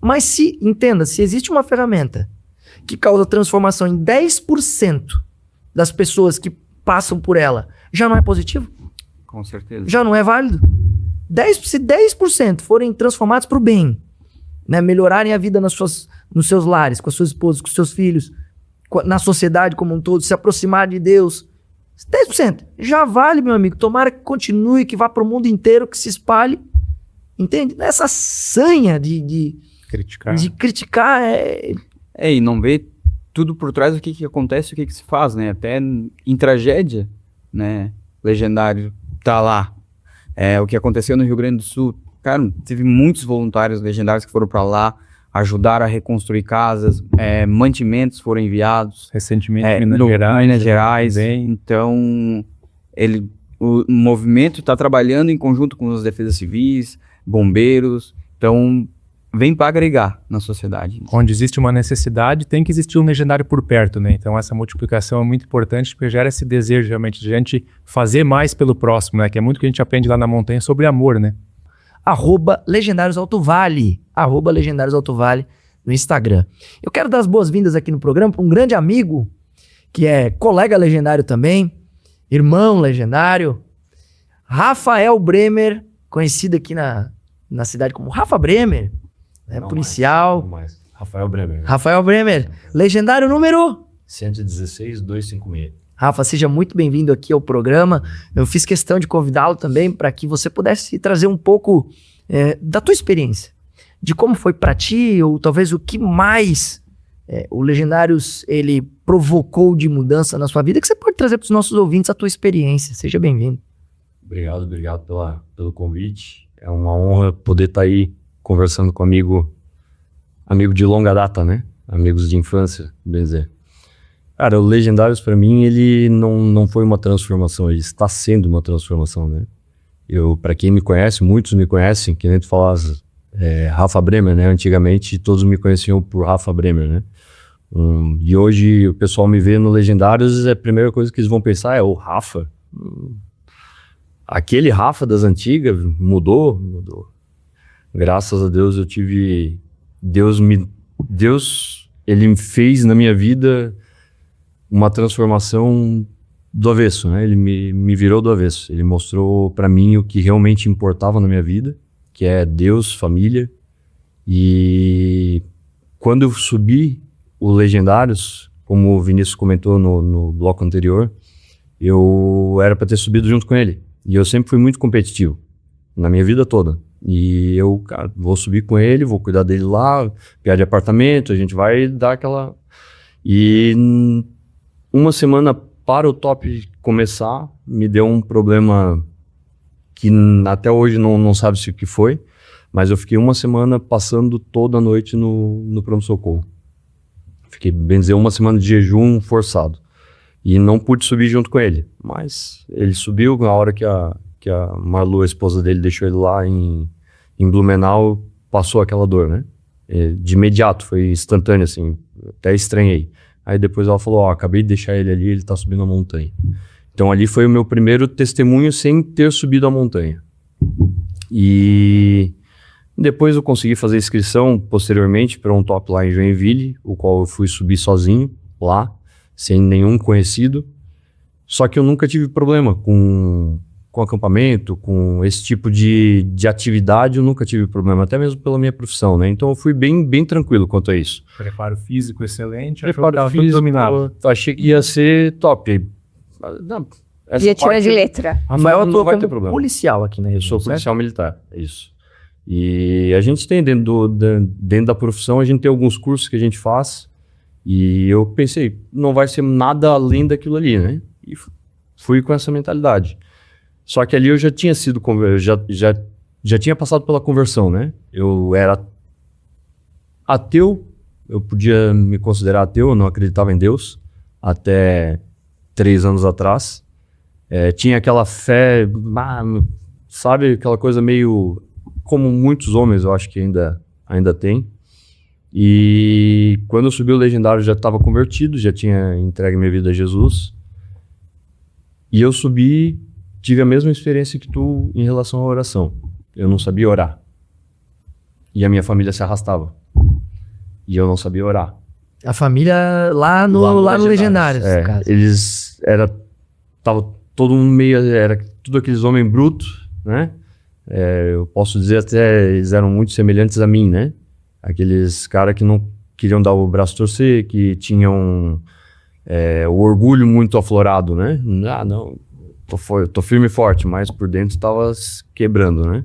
Mas entenda, se existe uma ferramenta que causa transformação em 10% das pessoas que passam por ela, já não é positivo? Com certeza. Já não é válido? Se 10% forem transformados para o bem, né? Melhorarem a vida nos seus lares, com as suas esposas, com os seus filhos, na sociedade como um todo, se aproximar de Deus, 10% já vale, meu amigo. Tomara que continue, que vá para o mundo inteiro, que se espalhe. Entende? Essa sanha de criticar e não ver tudo por trás do que acontece, o que se faz, né? Até em tragédia, né? Legendário tá lá. O que aconteceu no Rio Grande do Sul Cara, teve muitos voluntários legendários que foram para lá, ajudaram a reconstruir casas, mantimentos foram enviados. Recentemente, Minas Gerais. Bem. Então, o movimento está trabalhando em conjunto com as defesas civis, bombeiros. Então, vem para agregar na sociedade. Onde existe uma necessidade, tem que existir um legendário por perto, né? Então essa multiplicação é muito importante, porque gera esse desejo realmente de a gente fazer mais pelo próximo, né? Que é muito que a gente aprende lá na montanha sobre amor, né? @Legendários Alto Vale, @Legendários Alto Vale no Instagram. Eu quero dar as boas-vindas aqui no programa para um grande amigo, que é colega legendário também, irmão legendário, Rafael Bremer, conhecido aqui na cidade como Rafa Bremer, né? Policial. Não mais. Rafael Bremer. Rafael Bremer, legendário número 116-256. Rafa, seja muito bem-vindo aqui ao programa. Eu fiz questão de convidá-lo também para que você pudesse trazer um pouco da tua experiência, de como foi para ti, ou talvez o que mais o Legendários ele provocou de mudança na sua vida, que você pode trazer para os nossos ouvintes a tua experiência. Seja bem-vindo. Obrigado pelo convite. É uma honra poder estar aí conversando com amigo de longa data, né? Amigos de infância, bem dizer. Cara, o Legendários para mim, ele não foi uma transformação, ele está sendo uma transformação, né? Para quem me conhece, muitos me conhecem, que nem tu falas, Rafa Bremer, né? Antigamente todos me conheciam por Rafa Bremer, né? E hoje o pessoal me vê no Legendários, a primeira coisa que eles vão pensar é o Rafa. Aquele Rafa das antigas mudou. Graças a Deus eu tive... Deus, ele me fez na minha vida uma transformação do avesso, né? Ele me virou do avesso. Ele mostrou para mim o que realmente importava na minha vida, que é Deus, família. E quando eu subi o Legendários, como o Vinícius comentou no bloco anterior, eu era para ter subido junto com ele. E eu sempre fui muito competitivo, na minha vida toda. E eu, cara, vou subir com ele, vou cuidar dele lá, pegar de apartamento, a gente vai dar aquela... E uma semana para o top começar, me deu um problema que até hoje não sabe-se o que foi, mas eu fiquei uma semana passando toda a noite no pronto-socorro. Fiquei, bem dizer, uma semana de jejum forçado. E não pude subir junto com ele. Mas ele subiu na hora que a Marlu, a esposa dele, deixou ele lá em Blumenau, passou aquela dor, né? De imediato, foi instantâneo, assim, até estranhei. Aí depois ela falou, acabei de deixar ele ali, ele tá subindo a montanha. Então ali foi o meu primeiro testemunho sem ter subido a montanha. E depois eu consegui fazer inscrição posteriormente para um top lá em Joinville, o qual eu fui subir sozinho lá, sem nenhum conhecido. Só que eu nunca tive problema com acampamento, com esse tipo de atividade, eu nunca tive problema, até mesmo pela minha profissão, né? Então eu fui bem tranquilo quanto a isso. Preparo físico excelente, Preparo físico, dominado. Achei que ia ser top. Não, ia tirar de letra. Rafael não vai como ter problema. policial aqui na região. Eu sou certo? policial militar, é isso. E a gente tem dentro da profissão, a gente tem alguns cursos que a gente faz, e eu pensei, não vai ser nada além daquilo ali, né? E fui com essa mentalidade. Só que ali eu já tinha sido, já tinha passado pela conversão, né? Eu era ateu, eu podia me considerar ateu, eu não acreditava em Deus, até 3 anos atrás. Tinha aquela fé, sabe, aquela coisa meio, como muitos homens eu acho que ainda tem. E quando eu subi o Legendário já estava convertido, já tinha entregue minha vida a Jesus. E eu subi, tive a mesma experiência que tu em relação à oração. Eu não sabia orar. E a minha família se arrastava. E eu não sabia orar. A família lá no Legendários, no caso. Eles tava todo mundo meio, era tudo aqueles homens brutos, né? Eu posso dizer até, eles eram muito semelhantes a mim, né? Aqueles caras que não queriam dar o braço a torcer, que tinham o orgulho muito aflorado, né? Não, tô firme e forte, mas por dentro tava quebrando, né?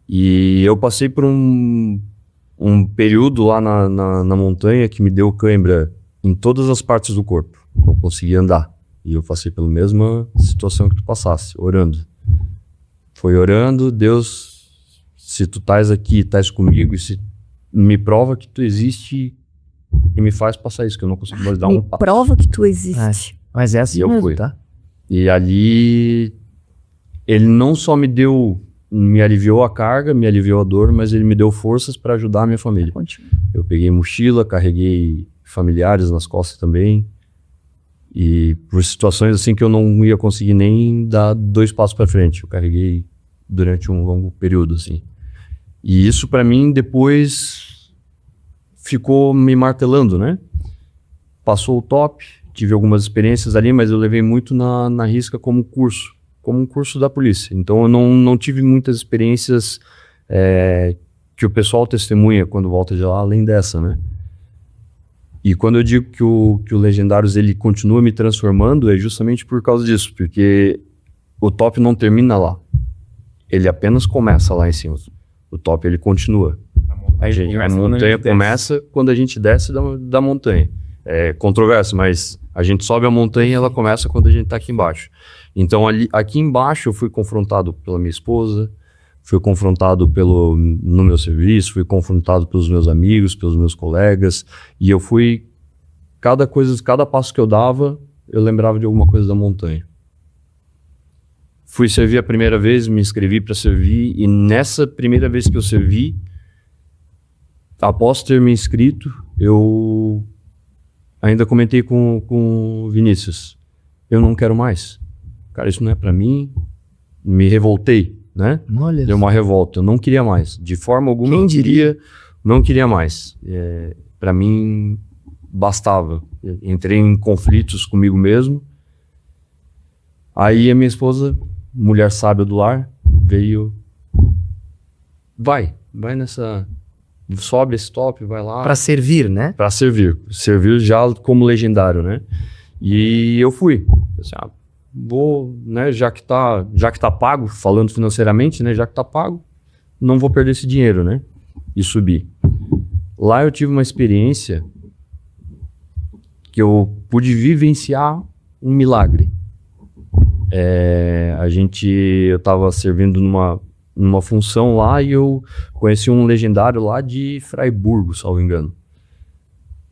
E eu passei por um período lá na montanha que me deu cãibra em todas as partes do corpo. Não conseguia andar. E eu passei pela mesma situação que tu passasse, orando. Foi orando, Deus se tu estás aqui, estás comigo, e se me prova que tu existe e me faz passar isso, que eu não consigo mais dar um passo. Prova que tu existe. Mas é assim E eu mesmo, fui. tá? E ali, ele não só me aliviou a carga, me aliviou a dor, mas ele me deu forças para ajudar a minha família. Continua. Eu peguei mochila, carreguei familiares nas costas também. E por situações assim que eu não ia conseguir nem dar 2 passos para frente, eu carreguei durante um longo período, assim. E isso para mim depois ficou me martelando, né? Passou o top, tive algumas experiências ali, mas eu levei muito na risca como um curso da polícia. Então eu não tive muitas experiências que o pessoal testemunha quando volta de lá, além dessa, né? E quando eu digo que o Legendários ele continua me transformando, é justamente por causa disso, porque o top não termina lá. Ele apenas começa lá em cima. O top ele continua. A montanha começa quando a gente desce da montanha. É controverso, mas a gente sobe a montanha e ela começa quando a gente está aqui embaixo. Então aqui embaixo eu fui confrontado pela minha esposa, fui confrontado no meu serviço, fui confrontado pelos meus amigos, pelos meus colegas, e eu fui, cada passo que eu dava, eu lembrava de alguma coisa da montanha. Fui servir a primeira vez, me inscrevi para servir, e nessa primeira vez que eu servi, após ter me inscrito, eu ainda comentei com o Vinícius, eu não quero mais. Cara, isso não é para mim, me revoltei. Né? Olha Deu uma revolta, eu não queria mais, de forma alguma. Quem diria? Não queria mais. Para mim bastava. Entrei em conflitos comigo mesmo. Aí a minha esposa, mulher sábia do lar, veio, vai nessa, sobe esse top, vai lá. Pra servir, né? Para servir já como legendário, né? E eu fui. Assim, vou, né, já que tá pago, falando financeiramente, né, já que tá pago, não vou perder esse dinheiro, né, e subir. Lá eu tive uma experiência que eu pude vivenciar um milagre. Eu tava servindo numa função lá e eu conheci um legendário lá de Fraiburgo, salvo engano.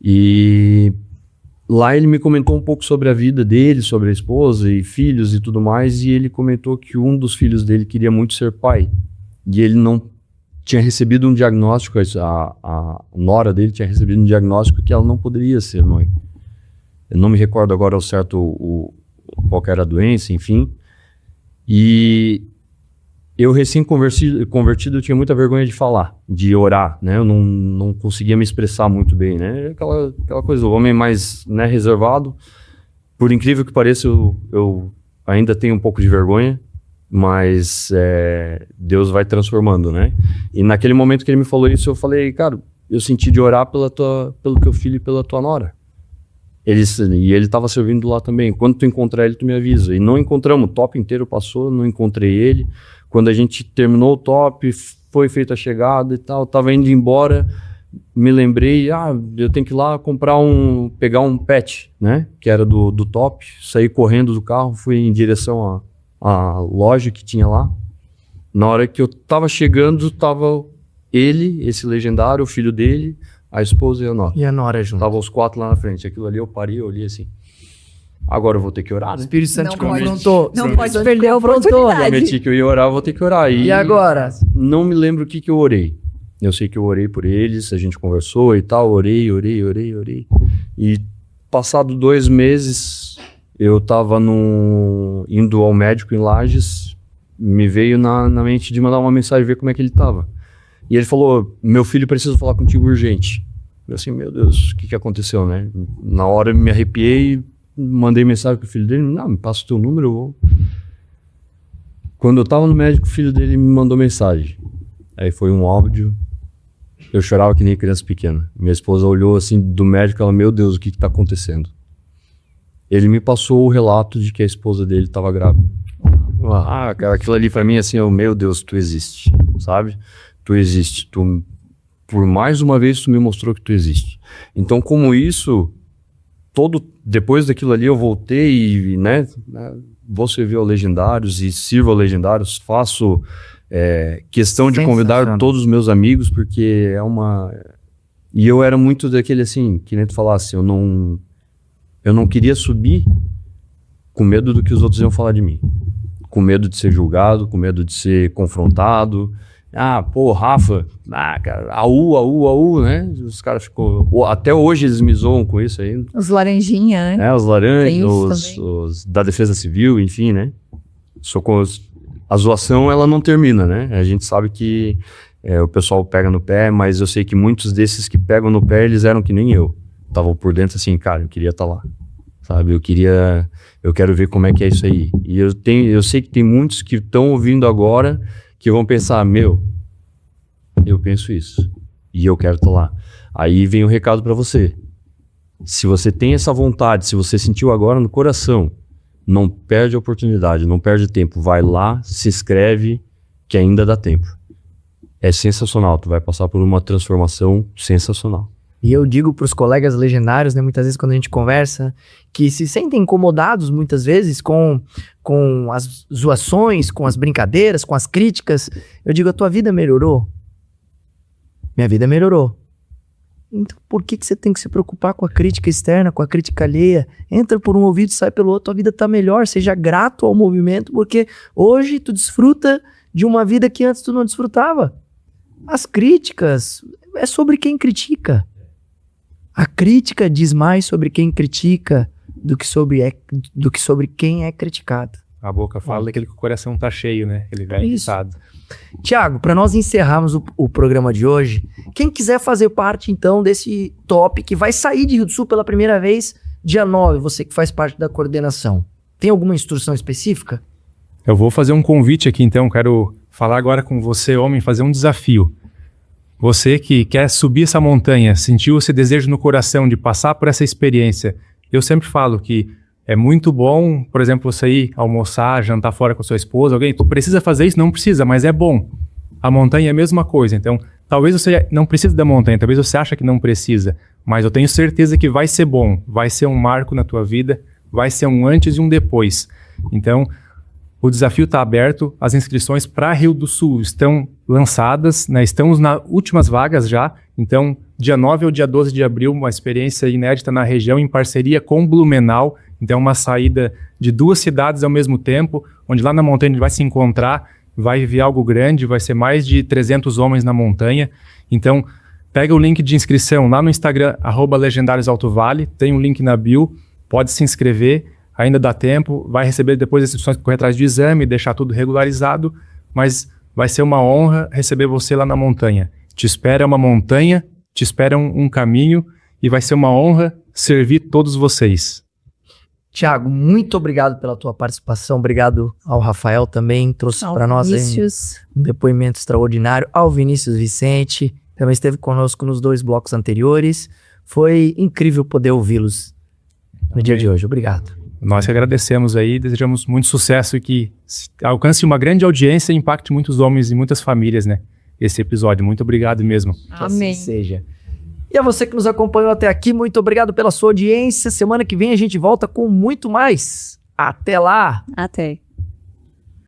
E lá ele me comentou um pouco sobre a vida dele, sobre a esposa e filhos e tudo mais, e ele comentou que um dos filhos dele queria muito ser pai, e ele não tinha recebido um diagnóstico, a nora dele tinha recebido um diagnóstico que ela não poderia ser mãe. Eu não me recordo agora ao certo qual era a doença, enfim, e eu recém-convertido, eu tinha muita vergonha de falar, de orar, né? Eu não conseguia me expressar muito bem, né? Aquela coisa do homem mais, né, reservado. Por incrível que pareça, eu ainda tenho um pouco de vergonha, mas Deus vai transformando, né? E naquele momento que ele me falou isso, eu falei, cara, eu senti de orar pelo teu filho e pela tua nora. Ele estava servindo lá também. Quando tu encontrar ele, tu me avisa. E não encontramos, o top inteiro passou, não encontrei ele. Quando a gente terminou o top, foi feita a chegada e tal, tava indo embora, me lembrei, eu tenho que ir lá pegar um pet, né, que era do top, saí correndo do carro, fui em direção à loja que tinha lá. Na hora que eu tava chegando, tava ele, esse legendário, o filho dele, a esposa e a nora. E a nora junto. Tava os 4 lá na frente, aquilo ali eu parei, eu olhei assim, agora eu vou ter que orar, O né? Espírito Santo Não te pode. confrontou. Não Sim. pode perder a oportunidade. Prometi que eu ia orar, vou ter que orar. E agora? Não me lembro o que eu orei. Eu sei que eu orei por eles, a gente conversou e tal, orei. E passado 2 meses, eu tava indo ao médico em Lages, me veio na mente de mandar uma mensagem, ver como é que ele tava. E ele falou, meu filho precisa falar contigo urgente. Eu assim, meu Deus, o que aconteceu, né? Na hora eu me arrepiei, mandei mensagem pro filho dele, não, me passa o teu número, eu vou. Quando eu tava no médico, o filho dele me mandou mensagem. Aí foi um áudio, eu chorava que nem criança pequena. Minha esposa olhou assim do médico, ela, meu Deus, o que tá acontecendo? Ele me passou o relato de que a esposa dele tava grávida. Aquilo ali pra mim, assim, meu Deus, tu existe, sabe? Tu existe, por mais uma vez tu me mostrou que tu existe. Então, como isso, depois daquilo ali eu voltei, né, vou servir ao Legendários e sirvo ao Legendários, faço questão de convidar todos os meus amigos, porque é uma... E eu era muito daquele assim, que nem tu falasse, eu não queria subir com medo do que os outros iam falar de mim. Com medo de ser julgado, com medo de ser confrontado. Ah, pô, Rafa, cara, AU, né? Os caras ficou... Até hoje eles me zoam com isso aí. Os laranjinha, né? Os laranjas, Tem os da Defesa Civil, enfim, né? A zoação, ela não termina, né? A gente sabe que o pessoal pega no pé, mas eu sei que muitos desses que pegam no pé, eles eram que nem eu. Estavam por dentro assim, cara, eu queria estar lá. Sabe, eu quero ver como é que é isso aí. E eu sei que tem muitos que estão ouvindo agora que vão pensar, eu penso isso e eu quero estar lá. Aí vem o recado para você. Se você tem essa vontade, se você sentiu agora no coração, não perde a oportunidade, não perde tempo. Vai lá, se inscreve, que ainda dá tempo. É sensacional, tu vai passar por uma transformação sensacional. E eu digo para os colegas legendários, né, muitas vezes quando a gente conversa, que se sentem incomodados muitas vezes com as zoações, com as brincadeiras, com as críticas. Eu digo, a tua vida melhorou? Minha vida melhorou. Então por que você tem que se preocupar com a crítica externa, com a crítica alheia? Entra por um ouvido e sai pelo outro, tua vida tá melhor. Seja grato ao movimento, porque hoje tu desfruta de uma vida que antes tu não desfrutava. As críticas é sobre quem critica. A crítica diz mais sobre quem critica do que sobre quem é criticado. A boca fala daquele que o coração tá cheio, né? Aquele velho ditado. Tiago, para nós encerrarmos o programa de hoje, quem quiser fazer parte então desse top que vai sair de Rio do Sul pela primeira vez, dia 9, você que faz parte da coordenação, tem alguma instrução específica? Eu vou fazer um convite aqui então, quero falar agora com você, homem, fazer um desafio. Você que quer subir essa montanha, sentiu esse desejo no coração de passar por essa experiência. Eu sempre falo que é muito bom, por exemplo, você ir almoçar, jantar fora com a sua esposa, alguém, tu precisa fazer isso? Não precisa, mas é bom. A montanha é a mesma coisa, então talvez você não precise da montanha, talvez você ache que não precisa, mas eu tenho certeza que vai ser bom, vai ser um marco na tua vida, vai ser um antes e um depois. Então, o desafio está aberto, as inscrições para Rio do Sul estão lançadas, né? Estamos nas últimas vagas já, então dia 9 ao dia 12 de abril, uma experiência inédita na região em parceria com Blumenau, então uma saída de 2 cidades ao mesmo tempo, onde lá na montanha a gente vai se encontrar, vai viver algo grande, vai ser mais de 300 homens na montanha, então pega o link de inscrição lá no Instagram, @legendariosAltoVale, tem um link na bio, pode se inscrever, ainda dá tempo, vai receber depois as instruções para correr atrás de exame, deixar tudo regularizado, mas vai ser uma honra receber você lá na montanha. Te espera uma montanha, te espera um caminho e vai ser uma honra servir todos vocês. Tiago, muito obrigado pela tua participação, obrigado ao Rafael também, trouxe para nós um depoimento extraordinário, ao Vinícius Vicente, também esteve conosco nos 2 blocos anteriores, foi incrível poder ouvi-los no dia de hoje, obrigado. Nós que agradecemos aí, desejamos muito sucesso e que alcance uma grande audiência e impacte muitos homens e muitas famílias, né? Esse episódio. Muito obrigado mesmo. Amém. Assim seja. E a você que nos acompanhou até aqui, muito obrigado pela sua audiência. Semana que vem a gente volta com muito mais. Até lá! Até.